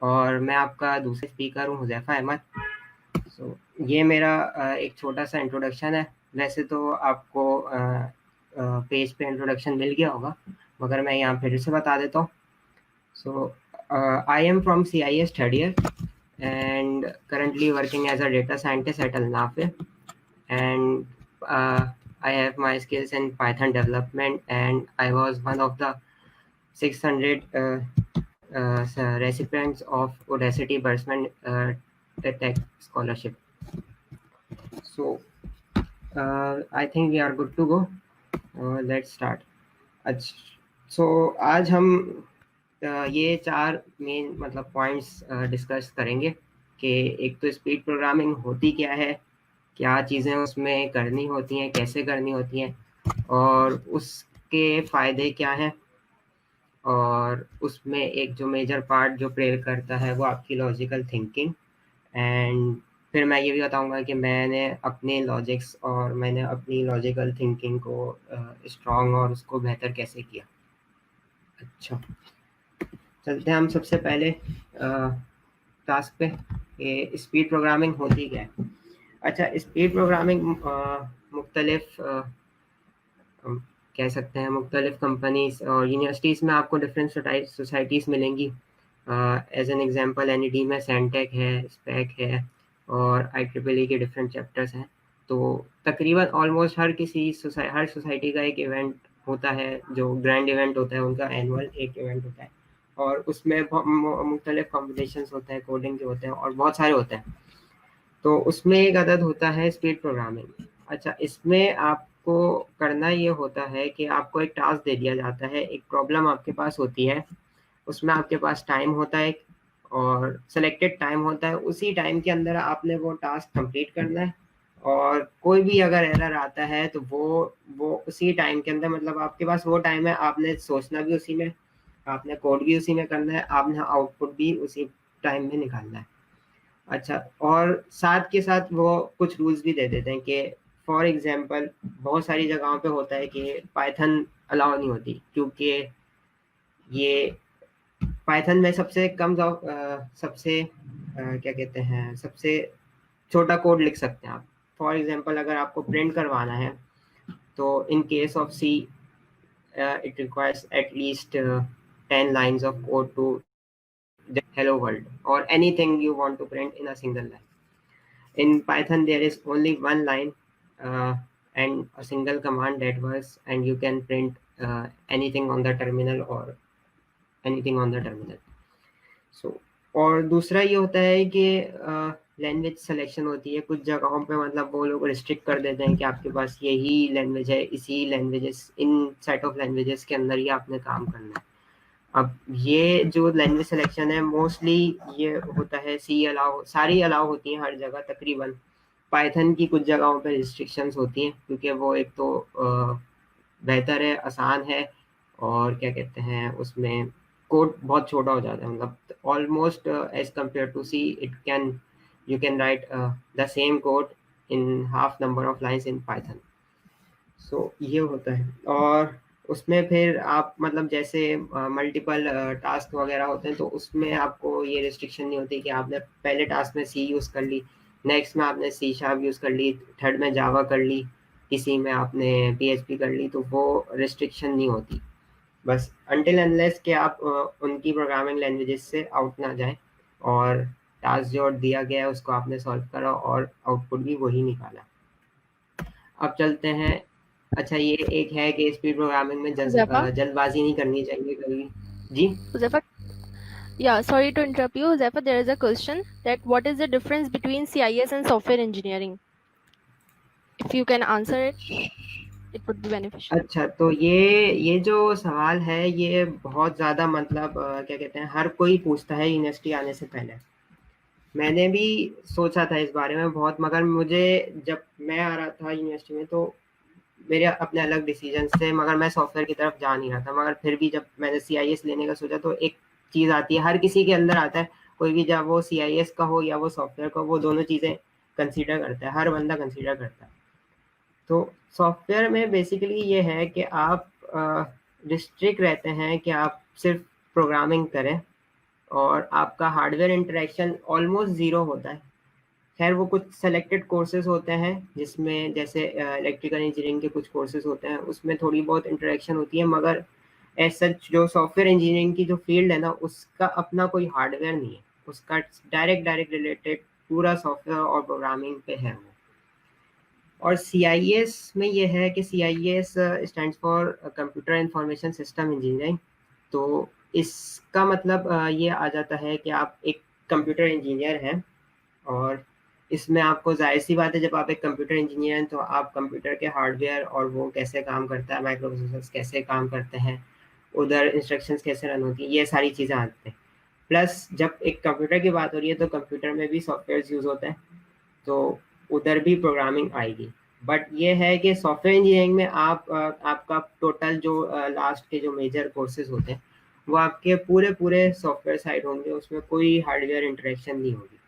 और मैं आपका दूसरे स्पीकर हूँ हुज़ैफा अहमद। सो ये मेरा एक छोटा सा इंट्रोडक्शन है। वैसे तो आपको पेज पे इंट्रोडक्शन मिल गया होगा, मगर मैं यहाँ फिर से बता देता हूँ। So I am from CIS third year and currently working as a data scientist at Al Nafi, and I have my skills in Python development, and I was one of the 600 recipients of Udacity Bursman Tech Scholarship. So I think we are good to go. Let's start. So आज हम ये 4 main मतलब points discuss करेंगे कि एक तो speed programming होती क्या है, क्या चीज़ें उसमें करनी होती हैं, कैसे करनी होती हैं, और उसके फ़ायदे क्या हैं, और उसमें एक जो मेजर पार्ट जो प्ले करता है वो आपकी लॉजिकल थिंकिंग। एंड फिर मैं ये भी बताऊंगा कि मैंने अपने लॉजिक्स और मैंने अपनी लॉजिकल थिंकिंग को स्ट्रॉन्ग और उसको बेहतर कैसे किया। अच्छा, चलते हैं हम सबसे पहले टास्क पे, ये स्पीड प्रोग्रामिंग होती क्या है। अच्छा, स्पीड प्रोग्रामिंग मुख्तलिफ कह सकते हैं मुख्तलिफ कंपनीज और यूनिवर्सिटीज़ में आपको डिफरेंट सोसाइटीज़ मिलेंगी। एज एन एग्जांपल NED में सैनटेक है, स्पैक है, और IEEE के डिफरेंट चैप्टर्स हैं। तो तकरीबन ऑलमोस्ट हर सोसाइटी का एक इवेंट होता है, जो ग्रैंड इवेंट होता है उनका, एनुअल एक इवेंट होता है, और उसमें मुख्तलिफ कॉम्पिटिशन्स होते हैं, कोडिंग के होते हैं, और बहुत सारे होते हैं। तो उसमें एक अदद होता है स्पीड प्रोग्रामिंग। अच्छा, इसमें आपको करना ये होता है कि आपको एक टास्क दे दिया जाता है, एक प्रॉब्लम आपके पास होती है, उसमें आपके पास टाइम होता है और सेलेक्टेड टाइम होता है। उसी टाइम के अंदर आपने वो टास्क कंप्लीट करना है, और कोई भी अगर एरर आता है तो वो उसी टाइम के अंदर, मतलब आपके पास वो टाइम है, आपने सोचना भी उसी में, आपने कोड भी उसी में करना है, आपने आउटपुट भी उसी टाइम में निकालना है। अच्छा, और साथ के साथ वो कुछ रूल्स भी दे देते हैं कि फॉर एग्जांपल बहुत सारी जगहों पे होता है कि पाइथन अलाउ नहीं होती, क्योंकि ये पाइथन में सबसे कम क्या कहते हैं, सबसे छोटा कोड लिख सकते हैं आप। फॉर एग्जांपल अगर आपको प्रिंट करवाना है तो in case of C it requires at least 10 lines of code to hello world or anything you want to print in a single line. In Python there is only one line and a single command that works, and you can print anything on the terminal or anything on the terminal. So और दूसरा ये होता है कि language selection होती है कुछ जगहों पे, मतलब वो लोग रिस्ट्रिक्ट कर देते हैं कि आपके पास यही लैंग्वेज है, इसी languages, in set of languages के अंदर ही आपने काम करना है। अब ये जो लैंग्वेज सिलेक्शन है मोस्टली ये होता है, सी अलाउ, सारी अलाउ होती हैं हर जगह तकरीबन। पाइथन की कुछ जगहों पे रिस्ट्रिक्शंस होती हैं क्योंकि वो एक तो बेहतर है, आसान है, और क्या कहते हैं उसमें कोड बहुत छोटा हो जाता है, मतलब almost as compare to see it can, you can write the same code in half number of lines in Python. So ये होता है। और उसमें फिर आप मतलब जैसे मल्टीपल टास्क वगैरह होते हैं तो उसमें आपको ये रिस्ट्रिक्शन नहीं होती कि आपने पहले टास्क में सी यूज़ कर ली, नेक्स्ट में आपने सी शार्प यूज़ कर ली, थर्ड में जावा कर ली, किसी में आपने PHP कर ली, तो वो रिस्ट्रिक्शन नहीं होती। बस अनटिल अनलेस कि आप उनकी प्रोग्रामिंग लैंग्वेजेस से आउट ना जाए, और टास्क जो दिया गया है उसको आपने सॉल्व करा और आउटपुट भी वही निकाला। अब चलते हैं। अच्छा, ये एक है कि स्पीड प्रोग्रामिंग में Huzaifa? जल्दबाजी नहीं करनी चाहिए कभी। जी Huzaifa? Yeah, sorry to interrupt you. Huzaifa, there is a question that what is the difference between CIS and software engineering? If you can answer it, it would be beneficial. अच्छा, तो ये जो सवाल है ये बहुत ज़्यादा मतलब क्या कहते हैं, हर कोई पूछता है यूनिवर्सिटी आने से पहले। मैंने भी सोचा था इस बारे में बहुत, मगर मुझे जब मैं आ रहा था यूनिवर्सिटी में तो मेरे अपने अलग डिसीजन थे, मगर मैं सॉफ्टवेयर की तरफ जा नहीं रहा था। मगर फिर भी जब मैंने CIS लेने का सोचा तो एक चीज़ आती है, हर किसी के अंदर आता है, कोई भी, जब वो CIS का हो या वो सॉफ्टवेयर का हो, वो दोनों चीज़ें कंसीडर करता है, हर बंदा कंसीडर करता है। तो सॉफ्टवेयर में बेसिकली ये है कि आप रिस्ट्रिक्ट रहते हैं कि आप सिर्फ प्रोग्रामिंग करें, और आपका हार्डवेयर इंटरेक्शन ऑलमोस्ट ज़ीरो होता है। खैर वो कुछ सेलेक्टेड कोर्सेज होते हैं जिसमें जैसे इलेक्ट्रिकल इंजीनियरिंग के कुछ कोर्सेज होते हैं, उसमें थोड़ी बहुत इंटरेक्शन होती है, मगर एज सच जो सॉफ्टवेयर इंजीनियरिंग की जो फील्ड है ना, उसका अपना कोई हार्डवेयर नहीं है, उसका डायरेक्ट रिलेटेड पूरा सॉफ्टवेयर और प्रोग्रामिंग पे है वो। और CIS में ये है कि CIS stands for computer information system engineering. तो इसका मतलब ये आ जाता है कि आप एक कंप्यूटर इंजीनियर हैं, और इसमें आपको जाहिर सी बात है, जब आप एक कंप्यूटर इंजीनियर हैं तो आप कंप्यूटर के हार्डवेयर और वो कैसे काम करता है, माइक्रो प्रोसेसर्स कैसे काम करते हैं, उधर इंस्ट्रक्शंस कैसे रन होती हैं, ये सारी चीज़ें आती हैं। प्लस जब एक कंप्यूटर की बात हो रही है तो कंप्यूटर में भी सॉफ्टवेयर यूज़ होते हैं, तो उधर भी प्रोग्रामिंग आएगी। बट ये है कि सॉफ्टवेयर इंजीनियरिंग में आपका टोटल जो लास्ट के जो मेजर कोर्सेज होते हैं वो आपके पूरे पूरे सॉफ्टवेयर साइड होंगे, उसमें कोई हार्डवेयर इंटरेक्शन नहीं होगी।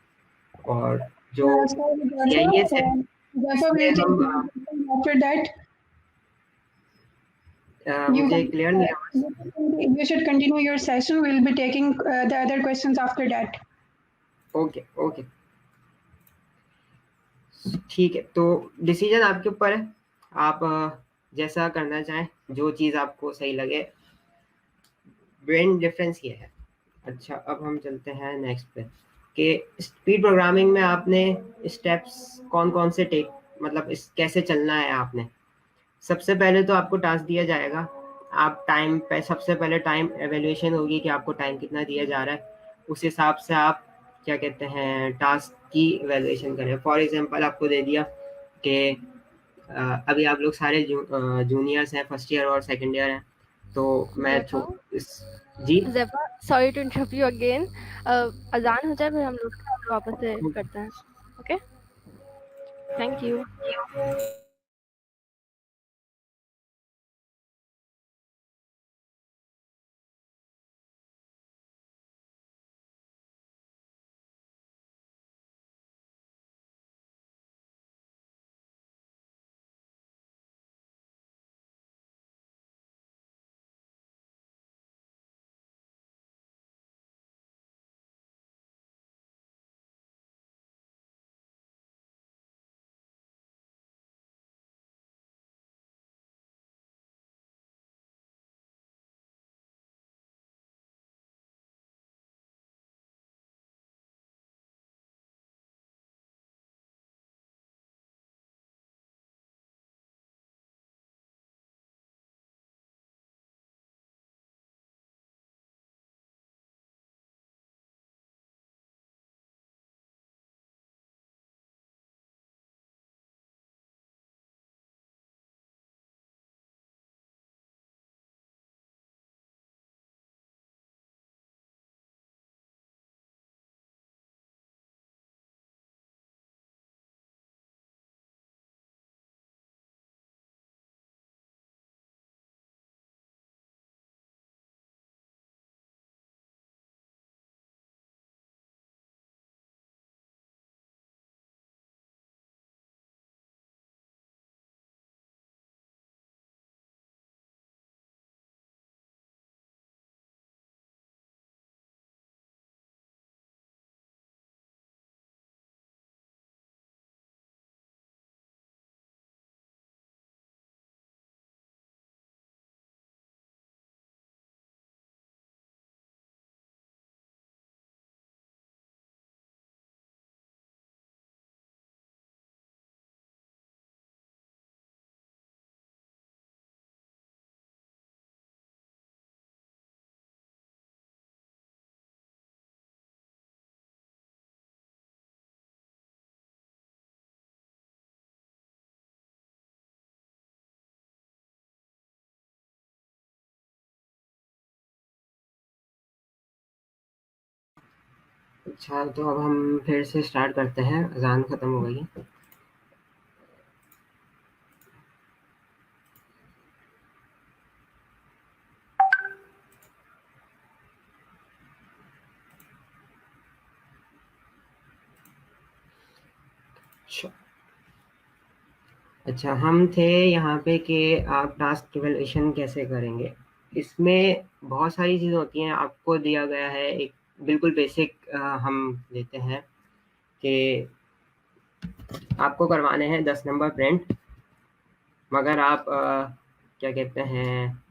और जो So, CIS है Jaffa उसमें will take हम after that. You मुझे can क्लियर नहीं है। you should continue your session. We'll be taking the other questions after that. Okay okay, ठीक है, तो डिसीजन आपके ऊपर है, आप जैसा करना चाहें, जो चीज़ आपको सही लगे। ब्रेन डिफरेंस ये है। अच्छा, अब हम चलते हैं नेक्स्ट पे कि स्पीड प्रोग्रामिंग में आपने स्टेप्स कौन कौन से टेक, मतलब इस कैसे चलना है आपने। सबसे पहले तो आपको टास्क दिया जाएगा, आप टाइम पे, सबसे पहले टाइम एवेल्यूएशन होगी कि आपको टाइम कितना दिया जा रहा है, उस हिसाब से आप क्या कहते हैं टास्क की एवेल्यूएशन करें। फॉर एग्जांपल आपको दे दिया कि अभी आप लोग सारे जूनियर्स हैं, फर्स्ट ईयर और सेकंड ईयर हैं, तो मैं Huzaifa? इस जी Huzaifa, sorry to interrupt you again. अजान हो जाए फिर हम लोग वापस से करते हैं. Okay? Thank you. अच्छा, तो अब हम फिर से स्टार्ट करते हैं, अजान ख़त्म हो गई है। अच्छा, हम थे यहाँ पे कि आप टास्क इवैल्यूएशन कैसे करेंगे। इसमें बहुत सारी चीज़ें होती हैं, आपको दिया गया है एक बिल्कुल बेसिक हम देते हैं कि आपको करवाने हैं 10 नंबर प्रिंट, मगर आप क्या कहते हैं,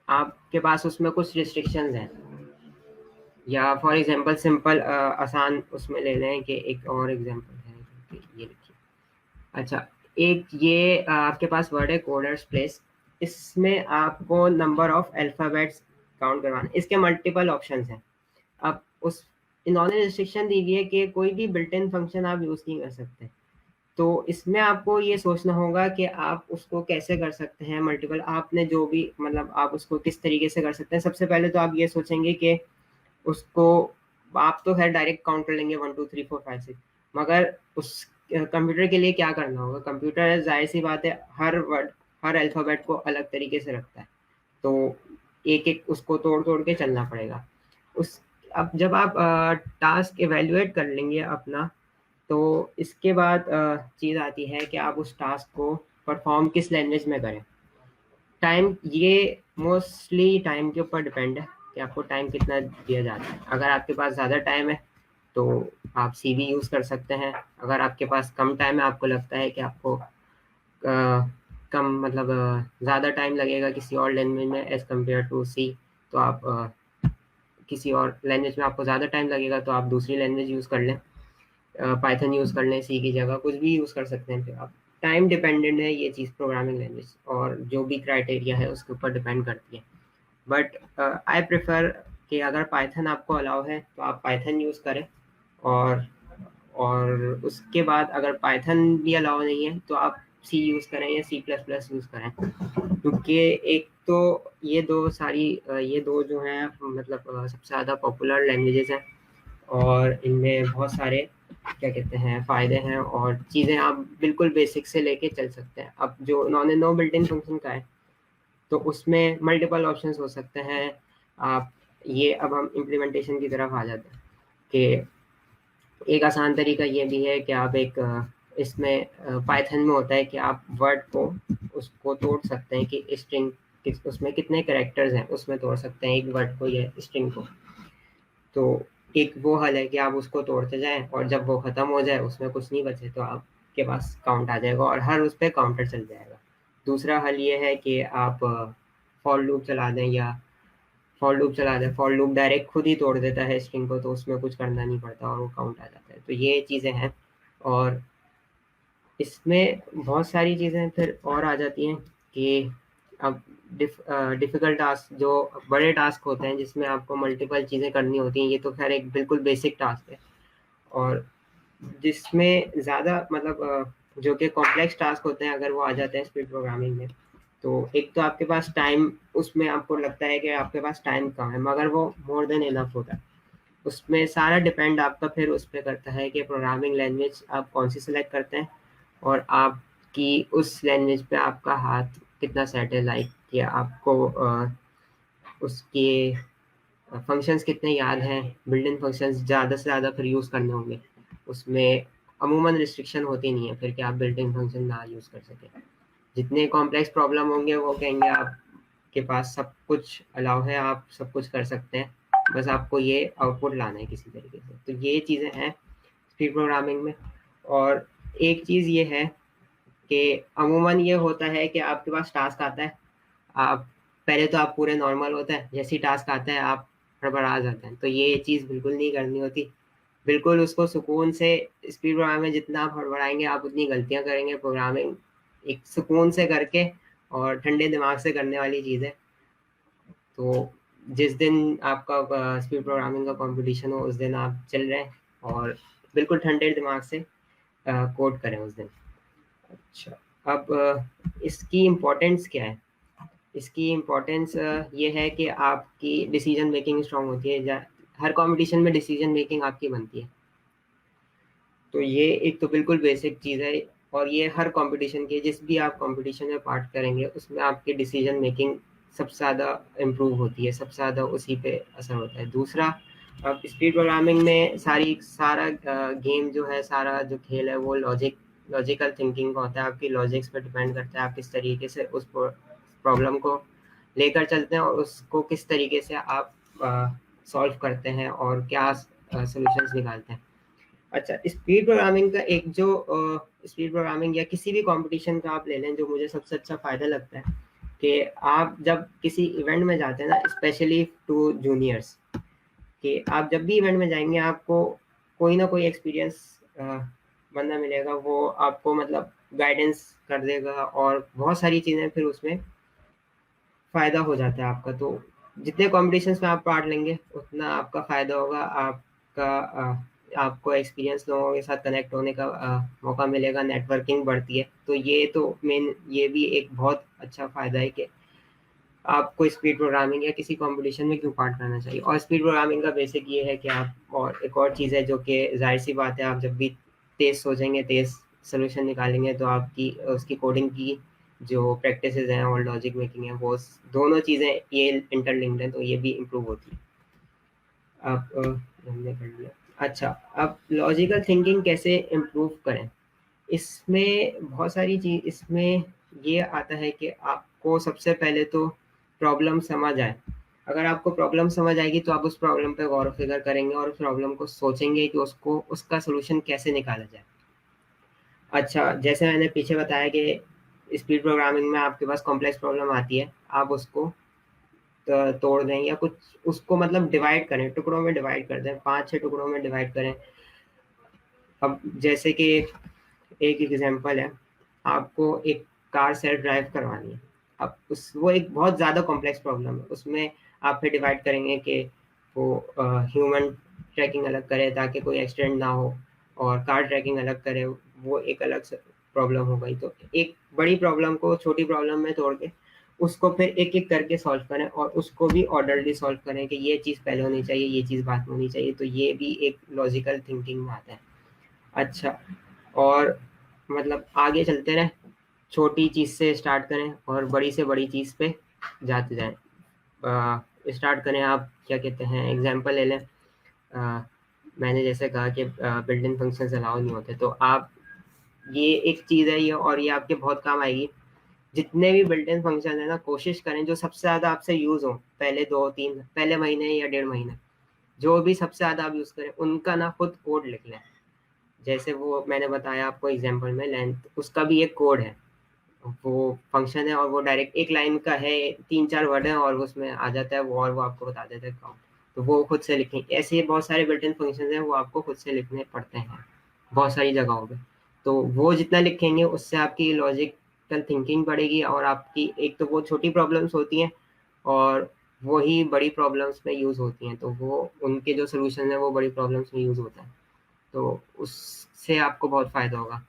आपके पास उसमें कुछ रिस्ट्रिक्शंस हैं, या फॉर एग्जांपल सिंपल आसान उसमें ले लें कि एक और एग्जांपल है कि ये लिखिए। अच्छा, एक ये आपके पास वर्ड है कोडर्स प्लेस, इसमें आपको नंबर ऑफ अल्फ़ाबेट्स काउंट करवाना, इसके मल्टीपल ऑप्शंस हैं। अब उस इन्होंने रिस्ट्रिक्शन दी हुई है कि कोई भी बिल्ट इन फंक्शन आप यूज़ नहीं कर सकते, तो इसमें आपको ये सोचना होगा कि आप उसको कैसे कर सकते हैं मल्टीपल, आपने जो भी मतलब आप उसको किस तरीके से कर सकते हैं। सबसे पहले तो आप ये सोचेंगे कि उसको आप तो खैर डायरेक्ट काउंट कर लेंगे 1 2 3 4 5 6, मगर उस कंप्यूटर के लिए क्या करना होगा। कंप्यूटर जाहिर सी बात है हर वर्ड हर अल्फ़ाबेट को अलग तरीके से रखता है, तो एक एक उसको तोड़ तोड़ के चलना पड़ेगा। उस अब जब आप टास्क इवेल्युएट कर लेंगे अपना, तो इसके बाद चीज़ आती है कि आप उस टास्क को परफॉर्म किस लैंग्वेज में करें। टाइम, ये मोस्टली टाइम के ऊपर डिपेंड है कि आपको टाइम कितना दिया जाता है। अगर आपके पास ज़्यादा टाइम है तो आप सी भी यूज़ कर सकते हैं। अगर आपके पास कम टाइम है, आपको लगता है कि आपको कम मतलब ज़्यादा टाइम लगेगा किसी और लैंग्वेज में एज़ कम्पेयर टू सी, तो आप किसी और लैंग्वेज में आपको ज़्यादा टाइम लगेगा तो आप दूसरी लैंग्वेज यूज़ कर लें, पाइथन यूज़ कर लें, सी की जगह कुछ भी यूज़ कर सकते हैं। फिर आप टाइम डिपेंडेंट है ये चीज़, प्रोग्रामिंग लैंग्वेज और जो भी क्राइटेरिया है उसके ऊपर डिपेंड करती है। बट आई प्रेफर कि अगर पाइथन आपको अलाउ है तो आप पाइथन यूज़ करें, और उसके बाद अगर पाइथन भी अलाउ नहीं है तो आप सी यूज़ करें या सी प्लस प्लस यूज़ करें, क्योंकि एक तो ये दो जो हैं मतलब सबसे ज़्यादा पॉपुलर लैंग्वेजेस हैं, और इनमें बहुत सारे क्या कहते हैं फ़ायदे हैं, और चीज़ें आप बिल्कुल बेसिक से लेके चल सकते हैं। अब जो इन्होंने नो बिल्ट इन फंक्शन का है तो उसमें मल्टीपल ऑप्शंस हो सकते हैं। आप ये अब हम इम्प्लीमेंटेशन की तरफ आ जाते हैं कि एक आसान तरीका ये भी है कि आप एक इसमें पाइथन में होता है कि आप वर्ड को उसको तोड़ सकते हैं कि स्ट्रिंग उसमें कितने कैरेक्टर्स हैं उसमें तोड़ सकते हैं एक वर्ड को या स्ट्रिंग को। तो एक वो हल है कि आप उसको तोड़ते जाएं और जब वो ख़त्म हो जाए उसमें कुछ नहीं बचे तो आपके पास काउंट आ जाएगा और हर उस पर काउंटर चल जाएगा। दूसरा हल ये है कि आप फॉर लूप चला दें, या फॉर लूप डायरेक्ट खुद ही तोड़ देता है स्ट्रिंग को, तो उसमें कुछ करना नहीं पड़ता और वो काउंट आ जाता है। तो ये चीज़ें हैं, और इसमें बहुत सारी चीज़ें फिर और आ जाती हैं कि अब डिफ़िकल्ट टास्क जो बड़े टास्क होते हैं जिसमें आपको मल्टीपल चीज़ें करनी होती हैं, ये तो खैर एक बिल्कुल बेसिक टास्क है। और जिसमें ज़्यादा मतलब जो कि कॉम्प्लेक्स टास्क होते हैं अगर वो आ जाते हैं स्पीड प्रोग्रामिंग में, तो एक तो आपके पास टाइम, उसमें आपको लगता है कि आपके पास टाइम कम है, मगर वो मोर देन इनफ होता है। उसमें सारा डिपेंड आपका फिर उस पे करता है कि प्रोग्रामिंग लैंग्वेज आप कौन सी सेलेक्ट करते हैं और आपकी उस लैंग्वेज पे आपका हाथ कितना सेट है, लाइक कि आपको उसके फंक्शंस कितने याद हैं, बिल्ट इन फंक्शंस ज़्यादा से ज़्यादा फिर यूज़ करने होंगे। उसमें अमूमन रिस्ट्रिक्शन होती नहीं है फिर कि आप बिल्ट इन फंक्शन ना यूज़ कर सकें। जितने कॉम्प्लेक्स प्रॉब्लम होंगे वो कहेंगे आपके पास सब कुछ अलाउ है, आप सब कुछ कर सकते हैं, बस आपको ये आउटपुट लाना है किसी तरीके से। तो ये चीज़ें हैं स्पीड प्रोग्रामिंग में। और एक चीज़ ये है कि अमूमन ये होता है कि आपके पास टास्क आता है, आप पहले तो आप पूरे नॉर्मल होते हैं, जैसे ही टास्क आता है आप हड़बड़ा जाते हैं, तो ये चीज़ बिल्कुल नहीं करनी होती। बिल्कुल उसको सुकून से, स्पीड प्रोग्रामिंग में जितना आप हड़बड़ाएंगे आप उतनी गलतियां करेंगे। प्रोग्रामिंग एक सुकून से करके और ठंडे दिमाग से करने वाली चीज़ है। तो जिस दिन आपका स्पीड प्रोग्रामिंग का कंपटीशन हो उस दिन आप चल रहे हैं और बिल्कुल ठंडे दिमाग से कोड करें उस दिन। अच्छा, अब इसकी इम्पोर्टेंस क्या है? इसकी इम्पोर्टेंस ये है कि आपकी डिसीजन मेकिंग स्ट्रांग होती है। हर कंपटीशन में डिसीजन मेकिंग आपकी बनती है। तो ये एक तो बिल्कुल बेसिक चीज़ है, और ये हर कंपटीशन के, जिस भी आप कंपटीशन में पार्ट करेंगे उसमें आपकी डिसीजन मेकिंग सबसे ज़्यादा इम्प्रूव होती है, सबसे ज़्यादा उसी पे असर होता है। दूसरा, अब स्पीड प्रोग्रामिंग में सारा गेम जो है, सारा जो खेल है वो लॉजिकल थिंकिंग का होता है। आपकी लॉजिक्स पर डिपेंड करता है आप किस तरीके से उस प्रॉब्लम को लेकर चलते हैं और उसको किस तरीके से आप सॉल्व करते हैं और क्या सॉल्यूशंस निकालते हैं। अच्छा, स्पीड प्रोग्रामिंग का एक जो स्पीड प्रोग्रामिंग या किसी भी कंपटीशन का आप ले लें, जो मुझे सबसे अच्छा फ़ायदा लगता है कि आप जब किसी इवेंट में जाते हैं ना, स्पेशली टू जूनियर्स, कि आप जब भी इवेंट में जाएंगे आपको कोई ना कोई एक्सपीरियंस बंदा मिलेगा, वो आपको मतलब गाइडेंस कर देगा और बहुत सारी चीज़ें फिर उसमें फ़ायदा हो जाता है आपका। तो जितने कॉम्पिटिशन्स में आप पार्ट लेंगे उतना आपका फ़ायदा होगा, आपको एक्सपीरियंस लोगों के साथ कनेक्ट होने का मौका मिलेगा, नेटवर्किंग बढ़ती है। तो ये तो मेन, ये भी एक बहुत अच्छा फ़ायदा है कि आपको स्पीड प्रोग्रामिंग या किसी कंपटीशन में क्यों पार्ट करना चाहिए। और स्पीड प्रोग्रामिंग का बेसिक ये है कि आप, और एक और चीज़ है जो कि जाहिर सी बात है, आप जब भी तेज़ सोचेंगे, तेज़ सोल्यूशन निकालेंगे, तो आपकी उसकी कोडिंग की जो प्रैक्टिसेस हैं और लॉजिक मेकिंग है, वो दोनों चीज़ें ये इंटरलिंक्ड हैं, तो ये भी इम्प्रूव होती है। आप हमने कर लिया। अच्छा, अब लॉजिकल थिंकिंग कैसे इम्प्रूव करें, इसमें बहुत सारी चीज़, इसमें ये आता है कि आपको सबसे पहले तो प्रॉब्लम समझ आए। अगर आपको प्रॉब्लम समझ आएगी तो आप उस प्रॉब्लम पे गौर व फिक्र करेंगे और उस प्रॉब्लम को सोचेंगे कि उसका सॉल्यूशन कैसे निकाला जाए। अच्छा, जैसे मैंने पीछे बताया कि स्पीड प्रोग्रामिंग में आपके पास कॉम्प्लेक्स प्रॉब्लम आती है, आप उसको तोड़ दें या कुछ उसको मतलब डिवाइड करें, टुकड़ों में डिवाइड कर दें, 5-6 टुकड़ों में डिवाइड करें। अब जैसे कि एक एग्जांपल है, आपको एक कार सेल्फ ड्राइव करवानी है। अब वो एक बहुत ज़्यादा कॉम्प्लेक्स प्रॉब्लम है, उसमें आप फिर डिवाइड करेंगे कि वो ह्यूमन ट्रैकिंग अलग करे ताकि कोई एक्सीडेंट ना हो, और कार ट्रैकिंग अलग करे, वो एक अलग प्रॉब्लम हो गई। तो एक बड़ी प्रॉब्लम को छोटी प्रॉब्लम में तोड़ के उसको फिर एक एक करके सॉल्व करें, और उसको भी ऑर्डरली सॉल्व करें कि ये चीज़ पहले होनी चाहिए, ये चीज़ बाद में होनी चाहिए। तो ये भी एक लॉजिकल थिंकिंग में आता है। अच्छा, और मतलब आगे चलते रहें, छोटी चीज़ से स्टार्ट करें और बड़ी से बड़ी चीज़ पे जाते जाएं। स्टार्ट करें, आप क्या कहते हैं, एग्जांपल ले लें। मैंने जैसे कहा कि बिल्ट इन फंक्शंस अलाउ नहीं होते, तो आप, ये एक चीज़ है ये, और ये आपके बहुत काम आएगी। जितने भी बिल्ट इन फंक्शन है ना, कोशिश करें जो सबसे ज़्यादा आपसे यूज़ हो, पहले महीने या 1.5 महीने, जो भी सबसे ज़्यादा आप यूज़ करें उनका ना खुद कोड लिख लें। जैसे वो मैंने बताया आपको एग्जांपल में, लेंथ, उसका भी एक कोड है, वो फंक्शन है और वो डायरेक्ट एक लाइन का है, 3-4 वर्ड है और उसमें आ जाता है वो, और वो आपको बता देता है काउंट। तो वो खुद से लिखें। ऐसे बहुत सारे बिल्ट इन फंक्शन हैं, वो आपको खुद से लिखने पड़ते हैं बहुत सारी जगहों पे। तो वो जितना लिखेंगे उससे आपकी लॉजिकल थिंकिंग बढ़ेगी, और आपकी एक तो वो छोटी प्रॉब्लम्स होती हैं और वही बड़ी प्रॉब्लम्स में यूज़ होती हैं, तो वो उनके जो सोल्यूशन है वो बड़ी प्रॉब्लम्स में यूज़ होता है। तो उससे आपको बहुत फ़ायदा होगा।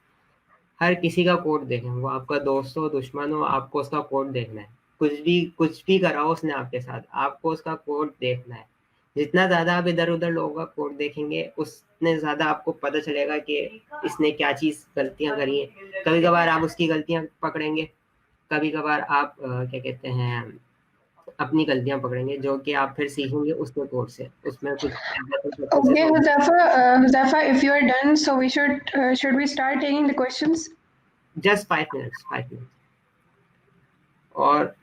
हर किसी का कोड देखें, वो आपका दोस्त हो, दुश्मन हो, आपको उसका कोड देखना है। कुछ भी करा हो उसने आपके साथ, आपको उसका कोड देखना है। जितना ज़्यादा आप इधर-उधर लोगों का कोड देखेंगे, उतने ज़्यादा आपको पता चलेगा कि इसने क्या चीज़ गलतियाँ करी हैं। कभी-कभार आप उसकी गलतियाँ पकड़ेंगे, कभी-कभार आप क्या कहते हैं, अपनी गलतियाँ पकड़ेंगे, जो कि आप फिर सीखेंगे उसके कोड से। उसमें कुछ Okay, Huzaifa, if you are done, so we should we start taking the questions? Just 5 minutes. और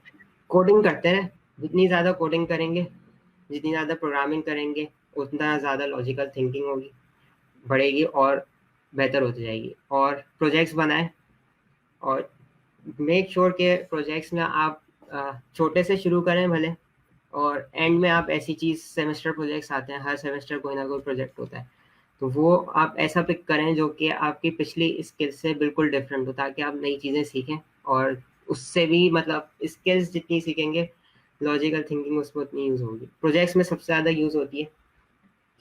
कोडिंग करते रहें, जितनी ज़्यादा कोडिंग करेंगे, जितनी ज़्यादा प्रोग्रामिंग करेंगे, उतना ज़्यादा लॉजिकल थिंकिंग होगी, बढ़ेगी और बेहतर होती जाएगी। और प्रोजेक्ट्स बनाएं, और मेक श्योर के प्रोजेक्ट्स में आप छोटे से शुरू करें भले, और एंड में आप ऐसी चीज़, सेमेस्टर प्रोजेक्ट्स आते हैं, हर सेमेस्टर कोई ना कोई प्रोजेक्ट होता है, तो वो आप ऐसा पिक करें जो कि आपकी पिछली स्किल से बिल्कुल डिफरेंट हो, ताकि आप नई चीज़ें सीखें, और उससे भी मतलब स्किल्स जितनी सीखेंगे, लॉजिकल थिंकिंग उसमें उतनी यूज़ होगी। प्रोजेक्ट्स में सबसे ज़्यादा यूज़ होती है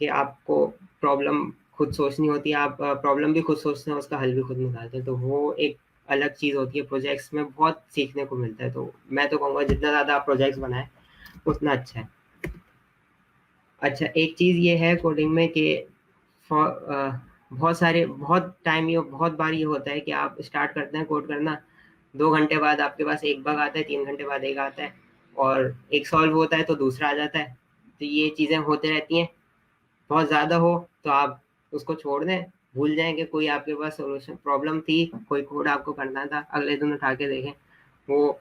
कि आपको प्रॉब्लम खुद सोचनी होती है, आप प्रॉब्लम भी खुद सोचते हैं, उसका हल भी खुद निकालते हैं, तो वो एक अलग चीज़ होती है। प्रोजेक्ट्स में बहुत सीखने को मिलता है, तो मैं तो कहूँगा जितना ज़्यादा आप प्रोजेक्ट्स बनाएं उतना अच्छा है। अच्छा, एक चीज़ ये है कोडिंग में कि बहुत टाइम ये बहुत बार ये होता है कि आप स्टार्ट करते हैं कोड करना, 2 घंटे बाद आपके पास एक बग आता है, 3 घंटे बाद एक आता है, और एक सॉल्व होता है तो दूसरा आ जाता है। तो ये चीज़ें होते रहती हैं। बहुत ज़्यादा हो तो आप उसको छोड़ दें, भूल जाएँ कि कोई आपके पास सॉल्यूशन प्रॉब्लम थी, कोई कोड आपको करना था, अगले दिन उठा के देखें, वो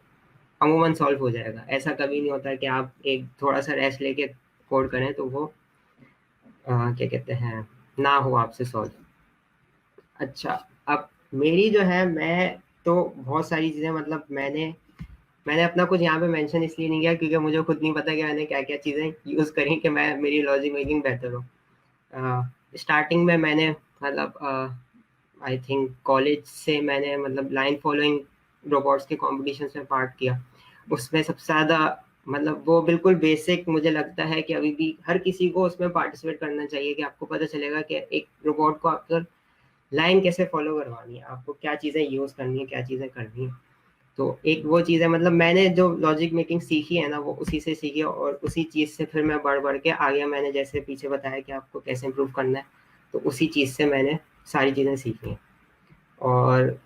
अमूमन सॉल्व हो जाएगा। ऐसा कभी नहीं होता कि आप एक थोड़ा-सा रेस्ट लेके कोड करें तो वो क्या कहते हैं, ना हो आपसे सॉल्व। अच्छा, अब मेरी जो है, मैं तो बहुत सारी चीज़ें मतलब मैंने अपना कुछ यहाँ पे मेंशन इसलिए नहीं किया क्योंकि मुझे खुद नहीं पता कि मैंने क्या-क्या चीज़ें यूज़ करी कि मेरी लॉजिक मेकिंग बेहतर हो। स्टार्टिंग में मैंने मतलब आई थिंक कॉलेज से मैंने मतलब लाइन फॉलोइंग रोबोट्स के कॉम्पिटिशन्स में पार्ट किया। उसमें सबसे ज़्यादा मतलब वो बिल्कुल बेसिक मुझे लगता है कि अभी भी हर किसी को उसमें पार्टिसिपेट करना चाहिए कि आपको पता चलेगा कि एक रोबोट को अगर लाइन कैसे फॉलो करवानी है, आपको क्या चीज़ें यूज़ करनी है, क्या चीज़ें करनी है। तो एक वो चीज़ है, मतलब मैंने जो लॉजिक मेकिंग सीखी है ना, वो उसी से सीखी, और उसी चीज़ से फिर मैं बढ़ के आ गया। मैंने जैसे पीछे बताया कि आपको कैसे इम्प्रूव करना है, तो उसी चीज़ से मैंने सारी चीज़ें सीखी हैं। और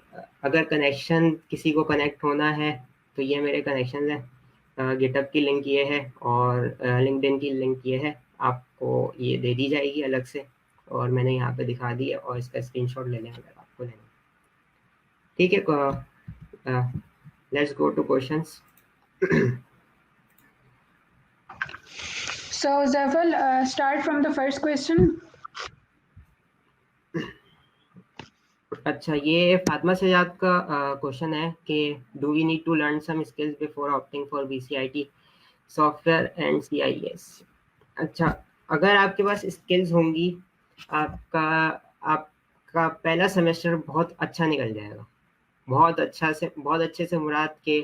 अगर कनेक्शन किसी को कनेक्ट होना है तो ये मेरे कनेक्शन हैं, गिटहब की लिंक ये है और लिंक्डइन की लिंक ये है, आपको ये दे दी जाएगी अलग से, और मैंने यहाँ पे दिखा दी है, और इसका स्क्रीनशॉट ले लें अगर आपको लेना। ठीक है, let's go two questions. So Zafal, start from the first question. अच्छा, ये फातिमा सजाद का क्वेश्चन है कि do we need to learn some skills before opting for BCIT software and CIS. अच्छा, अगर आपके पास स्किल्स होंगी, आपका आपका पहला सेमेस्टर बहुत अच्छा निकल जाएगा। बहुत अच्छे से मुराद के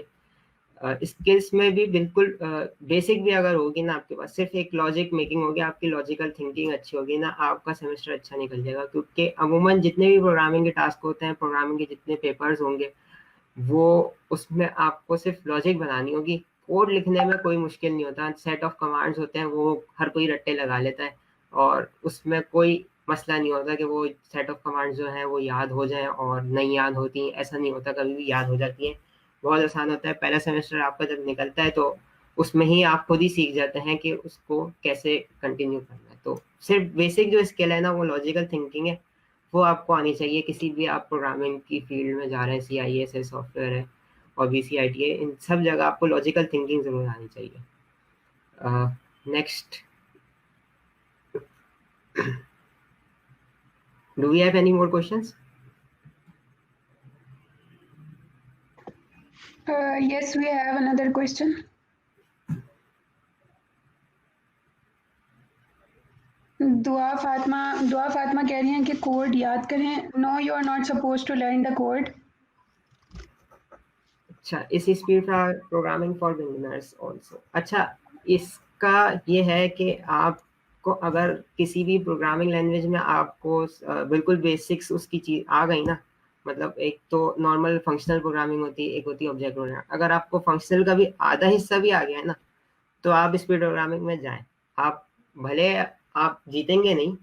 स्किल्स में भी बिल्कुल बेसिक भी अगर होगी ना आपके पास, सिर्फ एक लॉजिक मेकिंग होगी, आपकी लॉजिकल थिंकिंग अच्छी होगी ना, आपका सेमेस्टर अच्छा निकल जाएगा। क्योंकि अमूमन जितने भी प्रोग्रामिंग के टास्क होते हैं, प्रोग्रामिंग के जितने पेपर्स होंगे, वो उसमें आपको सिर्फ लॉजिक बनानी होगी। कोड लिखने में कोई मुश्किल नहीं होता, सेट ऑफ कमांड्स होते हैं, वो हर कोई रट्टे लगा लेता है, और उसमें कोई मसला नहीं होता कि वो सेट ऑफ कमांड्स जो हैं वो याद हो जाएं, और नहीं याद होती, ऐसा नहीं होता, कभी भी याद हो जाती हैं। बहुत आसान होता है। पहला सेमेस्टर आपका जब निकलता है तो उसमें ही आप खुद ही सीख जाते हैं कि उसको कैसे कंटिन्यू करना है। तो सिर्फ बेसिक जो स्किल है ना, वो लॉजिकल थिंकिंग है, वो आपको आनी चाहिए। किसी भी आप प्रोग्रामिंग की फील्ड में जा रहे हैं, CIS है, सॉफ्टवेयर है, और BCIT है, इन सब जगह आपको लॉजिकल थिंकिंग ज़रूर आनी चाहिए। Next, do we have any more questions? Yes, we have another question. दुआ फातिमा कह रही हैं कि कोड याद करें। No, you are not suppose to learn the code. अच्छा, इस speed for programming for beginners also. अच्छा, इसका ये है कि आपको अगर किसी भी प्रोग्रामिंग लैंग्वेज में आपको बिल्कुल बेसिक्स उसकी चीज़ आ गई ना, मतलब एक तो नॉर्मल फंक्शनल प्रोग्रामिंग होती है, एक होती है ऑब्जेक्ट प्रोग्रामिंग। अगर आपको फंक्शनल का भी आधा हिस्सा भी आ गया है ना, तो आप स्पीड प्रोग्रामिंग में जाएं। आप भले आप जीतेंगे नहीं,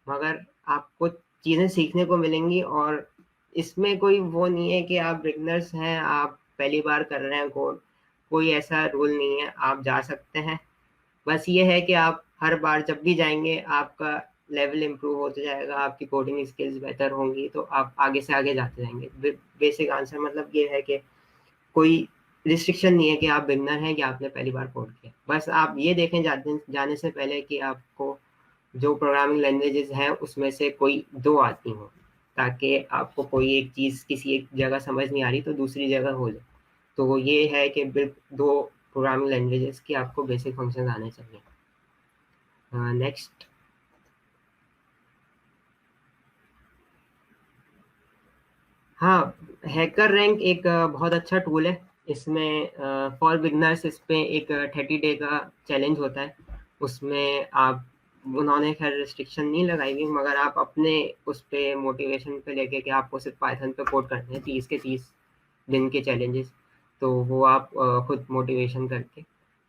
मगर आपको चीज़ें सीखने को मिलेंगी, और इसमें कोई वो नहीं है कि आप बिगनर्स हैं, आप पहली बार कर रहे हैं कोड, कोई ऐसा रूल नहीं है, आप जा सकते हैं। बस ये है कि आप हर बार जब भी जाएंगे आपका लेवल इम्प्रूव होता जाएगा, आपकी कोडिंग स्किल्स बेहतर होंगी, तो आप आगे से आगे जाते जाएंगे। बेसिक आंसर मतलब ये है कि कोई रिस्ट्रिक्शन नहीं है कि आप बिगनर हैं या आपने पहली बार कोड किया। बस आप ये देखें जाने से पहले कि आपको जो प्रोग्रामिंग लैंग्वेजेस हैं उसमें से कोई 2 आती हों, ताकि आपको कोई एक चीज़ किसी एक जगह समझ नहीं आ रही तो दूसरी जगह हो जाए। तो वो ये है कि 2 प्रोग्रामिंग लैंग्वेजेस की आपको बेसिक फंक्शन आने चाहिए। नेक्स्ट, हाँ, हैकर रैंक एक बहुत अच्छा टूल है। इसमें फॉर बिगनर्स इस पे एक 30 डे का चैलेंज होता है। उसमें आप, उन्होंने खैर रिस्ट्रिक्शन नहीं लगाई हुई, मगर आप अपने उस पे मोटिवेशन पे लेके कि आपको सिर्फ पाइथन पे कोड करने हैं 30 दिन के चैलेंजेस, तो वो आप खुद मोटिवेशन करके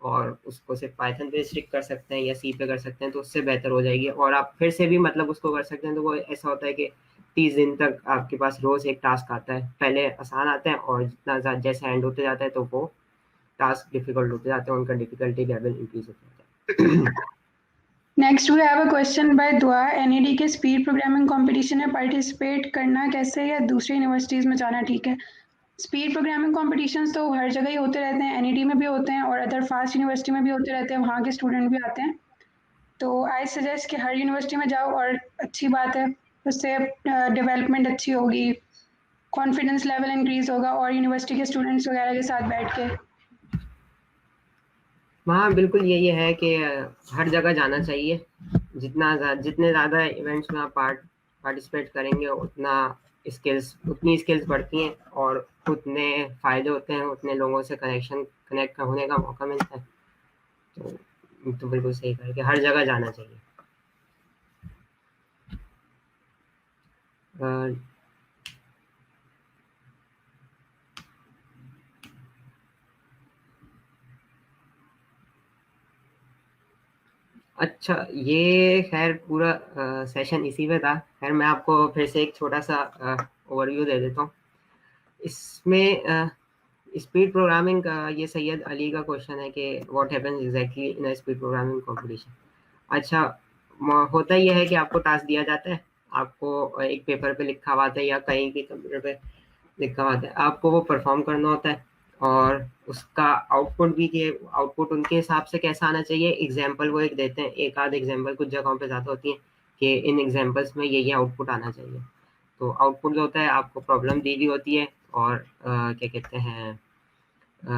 और उसको सिर्फ पाइथन पे स्ट्रिक कर सकते हैं या सी पे कर सकते हैं तो उससे बेहतर हो जाएगी। और आप फिर से भी मतलब उसको कर सकते हैं, तो वो ऐसा होता है कि 30 दिन तक आपके पास रोज एक टास्क आता है। पहले आसान आते हैं और जितना जैसे एंड होते जाता है तो वो टास्क डिफिकल्ट होते जाते हैं, उनका डिफिकल्टी लेवल इंक्रीज होता जाता है। Next we have a question by Dua. NED के स्पीड प्रोग्रामिंग कंपटीशन में पार्टिसिपेट करना कैसे या दूसरी यूनिवर्सिटीज में जाना ठीक है? स्पीड प्रोग्रामिंग कॉम्पिटिशन्स तो हर जगह ही होते रहते हैं, एनईडी में भी होते हैं और अदर फास्ट यूनिवर्सिटी में भी होते रहते हैं, वहाँ के स्टूडेंट भी आते हैं। तो आई सजेस्ट कि हर यूनिवर्सिटी में जाओ और अच्छी बात है, उससे डेवलपमेंट अच्छी होगी, कॉन्फिडेंस लेवल इंक्रीज होगा और यूनिवर्सिटी के स्टूडेंट्स वगैरह के साथ बैठ के। हाँ बिल्कुल यही है कि हर जगह जाना चाहिए। जितने ज़्यादा इवेंट्स में आप पार्टिसिपेट करेंगे उतनी स्किल्स बढ़ती हैं और उतने फ़ायदे होते हैं, उतने लोगों से कनेक्ट होने का मौका मिलता है। तो बिल्कुल सही कहा कि हर जगह जाना चाहिए। अच्छा, ये खैर पूरा सेशन इसी पे था। खैर मैं आपको फिर से एक छोटा सा ओवरव्यू दे देता हूँ। इसमें स्पीड प्रोग्रामिंग का ये सैयद अली का क्वेश्चन है कि what happens exactly in a speed programming competition. अच्छा, होता यह है कि आपको टास्क दिया जाता है, आपको एक पेपर पे लिखा हुआ आता है या कहीं भी कंप्यूटर पे लिखा हुआ आता है, आपको वो परफॉर्म करना होता है और उसका आउटपुट उनके हिसाब से कैसा आना चाहिए। एग्जाम्पल वो एक देते हैं, एक आध एग्जाम्पल कुछ जगहों पे ज़्यादा होती है कि इन एग्जाम्पल्स में ये आउटपुट आना चाहिए। तो आउटपुट जो होता है आपको प्रॉब्लम दी हुई होती है और क्या कहते हैं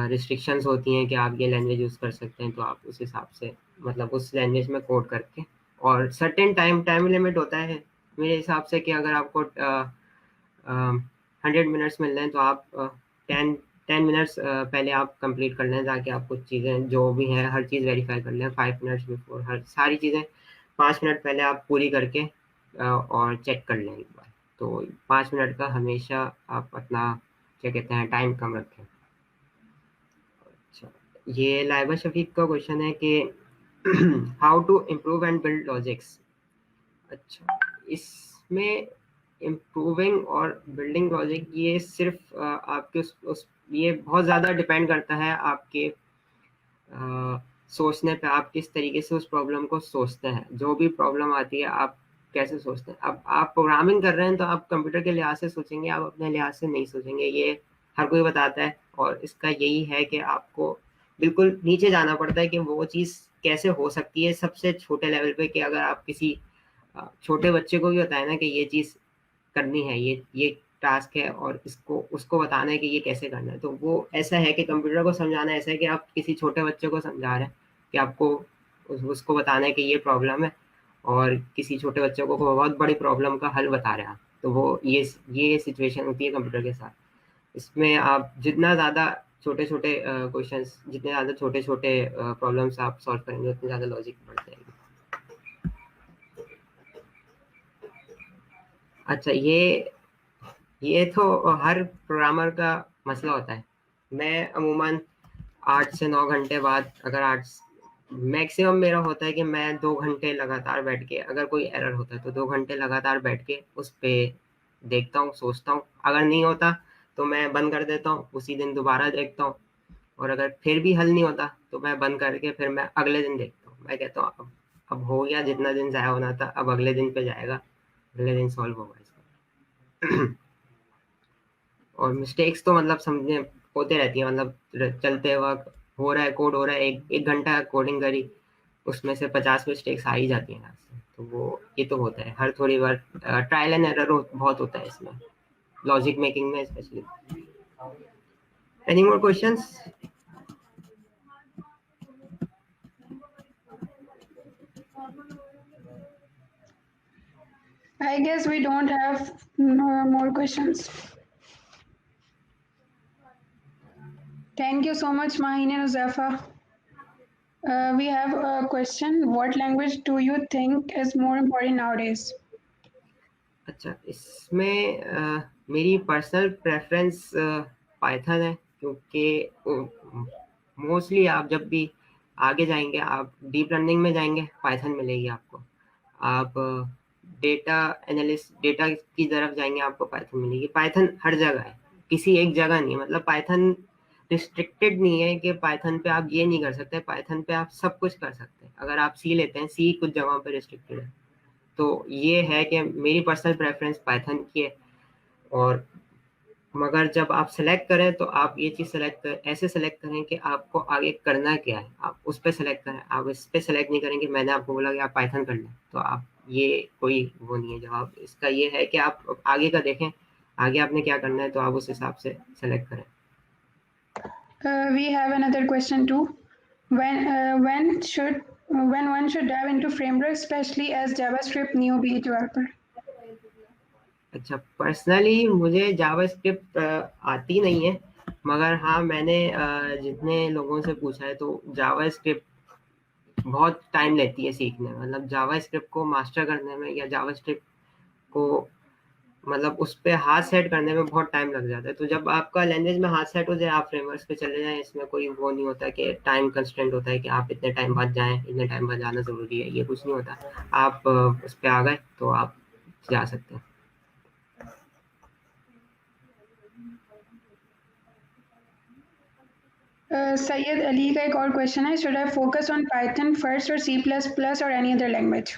रिस्ट्रिक्शंस होती हैं कि आप ये लैंग्वेज यूज़ कर सकते हैं, तो आप उस हिसाब से मतलब उस लैंग्वेज में कोड करके, और सर्टेन टाइम लिमिट होता है मेरे हिसाब से कि अगर आपको 100 मिनट्स मिल रहे हैं तो आप 10 मिनट्स पहले आप कंप्लीट कर लें ताकि आप कुछ चीज़ें जो भी हैं हर चीज़ वेरीफाई कर लें। 5 मिनट्स बिफोर हर सारी चीज़ें 5 मिनट पहले आप पूरी करके और चेक कर लें एक बार। तो 5 मिनट का हमेशा आप अपना क्या कहते हैं टाइम कम रखें। अच्छा, ये लाइबा शफीक का क्वेश्चन है कि how to improve and build logics. अच्छा, इसमें इम्प्रूविंग और बिल्डिंग लॉजिक ये सिर्फ आपके ये बहुत ज़्यादा डिपेंड करता है आपके सोचने पे, आप किस तरीके से उस प्रॉब्लम को सोचते हैं। जो भी प्रॉब्लम आती है आप कैसे सोचते हैं। अब आप प्रोग्रामिंग कर रहे हैं तो आप कंप्यूटर के लिहाज से सोचेंगे, आप अपने लिहाज से नहीं सोचेंगे, ये हर कोई बताता है। और इसका यही है कि आपको बिल्कुल नीचे जाना पड़ता है कि वो चीज़ कैसे हो सकती है सबसे छोटे लेवल पे। कि अगर आप किसी छोटे बच्चे को भी बताएं ना कि ये चीज़ करनी है, ये टास्क है और उसको बताना है कि ये कैसे करना है, तो वो ऐसा है कि कंप्यूटर को समझाना ऐसा है कि आप किसी छोटे बच्चे को समझा रहे हैं कि आपको उसको बताना है कि ये प्रॉब्लम है, और किसी छोटे बच्चे को बहुत बड़ी प्रॉब्लम का हल बता रहे हैं। तो वो ये सिचुएशन होती है कंप्यूटर के साथ। इसमें आप जितना ज़्यादा छोटे-छोटे क्वेश्चंस, जितने ज़्यादा छोटे-छोटे प्रॉब्लम्स आप सॉल्व करेंगे उतनी ज़्यादा लॉजिक बढ़ जाएगी। अच्छा, ये तो हर प्रोग्रामर का मसला होता है। मैं अमूमन 8 से 9 घंटे बाद, अगर 8 मैक्सिमम मेरा होता है कि मैं 2 घंटे लगातार बैठ के, अगर कोई एरर होता है तो 2 घंटे लगातार बैठ के उस पे देखता हूँ, सोचता हूँ। अगर नहीं होता तो मैं बंद कर देता हूँ, उसी दिन दोबारा देखता हूँ, और अगर फिर भी हल नहीं होता तो मैं बंद करके फिर मैं अगले दिन देखता हूँ। मैं कहता हूँ अब हो गया, जितना दिन ज़ाया होना था, अब अगले दिन पे जाएगा, अगले दिन सॉल्व होगा इसका। और मिस्टेक्स तो मतलब समझे होते रहती है, मतलब चलते वक्त हो रहा है, कोड हो रहा है, एक घंटा कोडिंग करी, उसमें से 50 मिस्टेक्स आ ही जाती है। तो वो ये तो होता है हर थोड़ी बार, ट्रायल एंड एरर बहुत होता है इसमें, लॉजिक मेकिंग में specially. Any more questions? I guess we don't have no more questions. Thank you so much, Maheen and Uzafa. We have a question. What language do you think is more important nowadays? अच्छा, इसमें मेरी personal preference Python है, क्योंकि mostly आप जब भी आगे जाएंगे, आप डीप लर्निंग में जाएंगे, पाइथन मिलेगी आपको। आप डेटा एनालिस्ट, डेटा की तरफ जाएंगे, आपको पाइथन मिलेगी। पाइथन हर जगह है, किसी एक जगह नहीं है। मतलब पाइथन रिस्ट्रिक्टेड नहीं है कि पाइथन पे आप ये नहीं कर सकते, पाइथन पे आप सब कुछ कर सकते हैं। अगर आप सी लेते हैं, सी कुछ जगहों पे रिस्ट्रिक्टेड है। तो ये है कि मेरी पर्सनल प्रेफरेंस पाइथन की है। और मगर जब आप सेलेक्ट करें तो आप ये चीज़ ऐसे सेलेक्ट करें कि आपको आगे करना क्या है, आप उस पर सेलेक्ट करें। आप इस पर सेलेक्ट नहीं करेंगे, मैंने आपको बोला कि आप पाइथन कर लें, तो आप ये कोई वो नहीं है जवाब इसका। ये है कि आप आगे का देखें, आगे आपने क्या करना है, तो आप उस हिसाब से सेलेक्ट करें। We have another question too. When one should dive into frameworks, especially as JavaScript newbie developer? अच्छा, पर्सनली मुझे जावास्क्रिप्ट आती नहीं है, मगर हाँ मैंने जितने लोगों से पूछा है तो जावास्क्रिप्ट बहुत टाइम लेती है सीखने में। मतलब जावास्क्रिप्ट को मास्टर करने में या जावास्क्रिप्ट को मतलब उस पर हाथ सेट करने में बहुत टाइम लग जाता है। तो जब आपका लैंग्वेज में हाथ सेट हो जाए, आप फ्रेमवर्क्स पे चले जाएं, इसमें कोई वो नहीं होता कि टाइम कंस्टेंट होता है कि आप इतने टाइम बाद जाएं, इतने टाइम बाद जाना ज़रूरी है, ये कुछ नहीं होता। आप उस पर आ गए तो आप जा सकते हैं। सैयद अली का एक और क्वेश्चन है, should I focus on Python first और C++ और एनी अदर लैंग्वेज?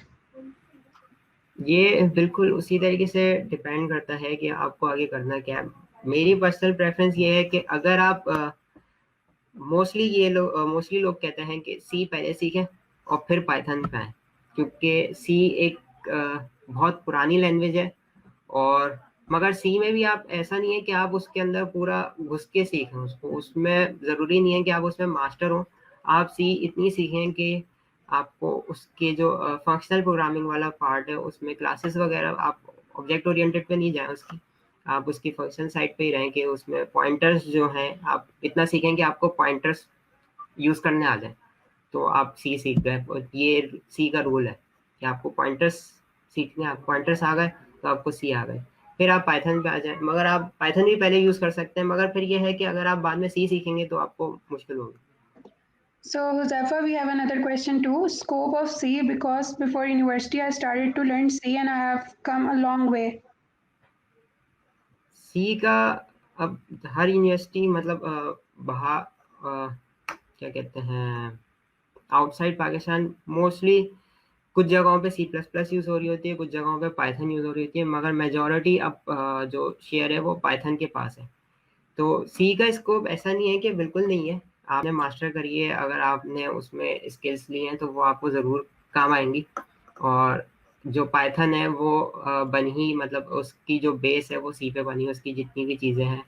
ये बिल्कुल उसी तरीके से डिपेंड करता है कि आपको आगे करना क्या है। मेरी पर्सनल प्रेफरेंस ये है कि अगर आप मोस्टली लोग कहते हैं कि सी पहले सीखें और फिर पाइथन पे आएं, क्योंकि सी एक बहुत पुरानी लैंग्वेज है। और मगर सी में भी आप ऐसा नहीं है कि आप उसके अंदर पूरा घुस के सीखें उसको, उसमें ज़रूरी नहीं है कि आप उसमें मास्टर हो। आप सी इतनी सीखें कि आपको उसके जो फंक्शनल प्रोग्रामिंग वाला पार्ट है, उसमें क्लासेस वगैरह, आप ऑब्जेक्ट ओरिएंटेड पे नहीं जाएं उसकी, आप उसकी फंक्शन साइड पे ही रहें कि उसमें पॉइंटर्स जो हैं, आप इतना सीखें कि आपको पॉइंटर्स यूज़ करने आ जाए, तो आप सी सीख गए। ये सी का रूल है कि आपको पॉइंटर्स सीखने, आप पॉइंटर्स आ गए तो आपको सी आ गए, फिर आप पाइथन पे आ जाए। मगर आप पाइथन भी पहले यूज़ कर सकते हैं, मगर फिर ये है कि अगर आप बाद में सी सीखेंगे तो आपको मुश्किल होगी। So Huzaifa, we have another question too. Scope of C, because before university I started to learn C and I have come a long way. सी का अब हर यूनिवर्सिटी मतलब क्या कहते हैं, आउटसाइड पाकिस्तान मोस्टली कुछ जगहों पे C++ यूज़ हो रही होती है, कुछ जगहों पे पाइथन यूज़ हो रही होती है, मगर मेजॉरिटी अब जो शेयर है वो पाइथन के पास है। तो सी का स्कोप ऐसा नहीं है कि बिल्कुल नहीं है, आपने मास्टर करिए, अगर आपने उसमें स्किल्स ली हैं तो वो आपको ज़रूर काम आएंगी। और जो पाइथन है वो बन ही, मतलब उसकी जो बेस है वो सी पे बनी है, उसकी जितनी भी चीज़ें हैं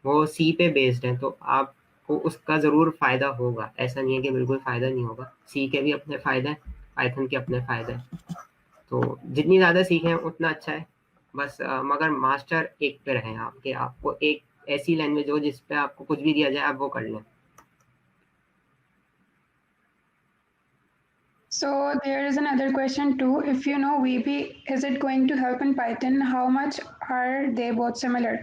वो सी पे बेस्ड हैं, तो आपको उसका ज़रूर फ़ायदा होगा। ऐसा नहीं है कि बिल्कुल फ़ायदा नहीं होगा, सी के भी अपने फ़ायदे हैं, पाइथन के अपने फ़ायदे हैं। तो जितनी ज़्यादा सीखें उतना अच्छा है। बस मगर मास्टर एक पे रहें आप, कि आपको एक ऐसी लैंग्वेज हो जिस पे आपको कुछ भी दिया जाए आप वो कर लें। So there is another question too. If you know VB, is it going to help in Python? How much are they both similar?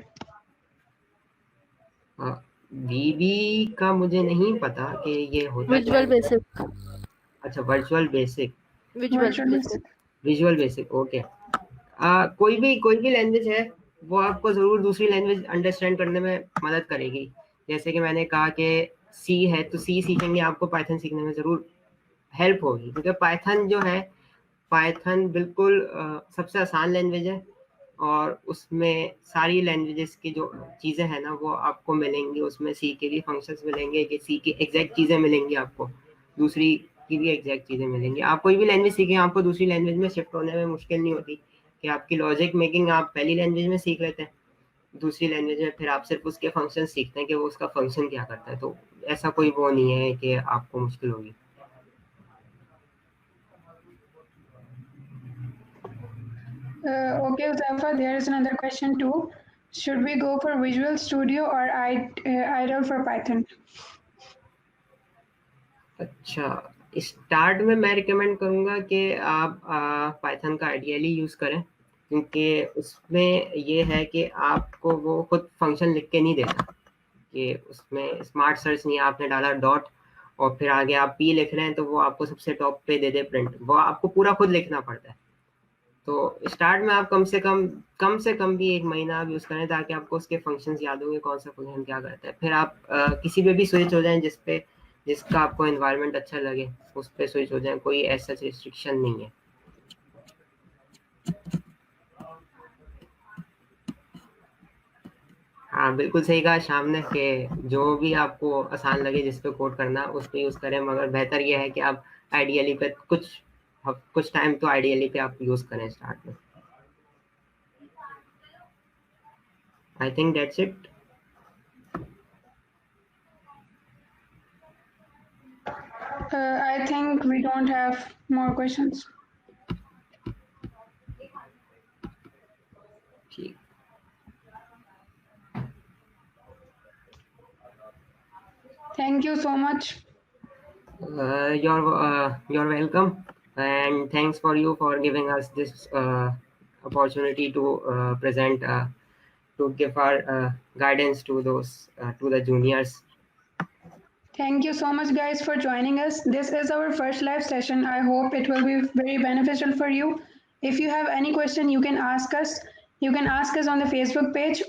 वीबी का मुझे नहीं पता कि ये होता क्या विजुअल है। बेसिक, अच्छा, virtual basic, Virtual visual basic, okay. कोई भी लैंग्वेज है वो आपको ज़रूर दूसरी लैंग्वेज अंडरस्टैंड करने में मदद करेगी। जैसे कि मैंने कहा कि सी है तो सी सीखेंगे, आपको पाइथन सीखने में ज़रूर हेल्प होगी, क्योंकि पाइथन जो है, पाइथन बिल्कुल सबसे आसान लैंग्वेज है, और उसमें सारी लैंग्वेजेस की जो चीज़ें हैं ना वो आपको मिलेंगी। उसमें सी के भी फंक्शंस मिलेंगे, कि सी की एग्जैक्ट चीज़ें मिलेंगी आपको, दूसरी की भी एग्जैक्ट चीज़ें मिलेंगी। आप कोई भी लैंग्वेज सीखें, आपको दूसरी लैंग्वेज में शिफ्ट होने में मुश्किल नहीं होती, कि आपकी लॉजिक मेकिंग आप पहली लैंग्वेज में सीख लेते हैं, दूसरी लैंग्वेज में फिर आप सिर्फ उसके फंक्शन सीखते हैं कि वो उसका फंक्शन क्या करता है। तो ऐसा कोई वो नहीं है कि आपको मुश्किल होगी। Okay, Uzaifa, there is another question too. Should we go for Visual Studio or IDLE for Python? अच्छा, स्टार्ट में मैं रिकमेंड करूँगा कि आप पाइथन का आइडियली यूज़ करें, क्योंकि उसमें ये है कि आपको वो खुद फंक्शन लिख के नहीं देता, कि उसमें स्मार्ट सर्च नहीं है, आपने डाला डॉट और फिर आगे आप पी लिख रहे हैं तो वो आपको सबसे टॉप पे दे दे प्रिंट, वो आपको पूरा खुद लिखना पड़ता है। तो स्टार्ट में आप कम से कम भी 1 महीना आप यूज करें ताकि आपको उसके फंक्शंस याद होंगे, कौन सा फंक्शन क्या करता है। फिर आप किसी पे भी स्विच हो जाएं जिसका आपको एनवायरनमेंट अच्छा लगे उस पे स्विच हो जाएं, कोई ऐसा रिस्ट्रिक्शन नहीं है। हाँ बिल्कुल सही कहा शाम ने कि जो भी आपको आसान लगे जिस पे कोड करना उस पे यूज करें, मगर बेहतर यह है कि आप आइडियली पे कुछ टाइम तो आइडियली पे आप यूज करें स्टार्ट में। I think that's it. I think we don't have more questions. ठीक, Thank you so much. you're welcome, and thanks for you for giving us this opportunity to present to give our guidance to those to the juniors. Thank you so much, guys, for joining us. This is our first live session. I hope it will be very beneficial for you. If you have any question, you can ask us. You can ask us on the Facebook page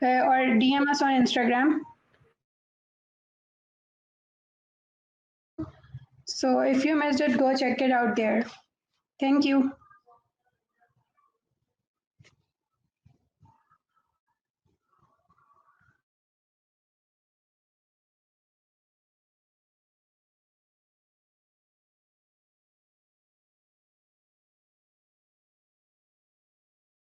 or DM us on Instagram. So if you missed it, go check it out there. Thank you.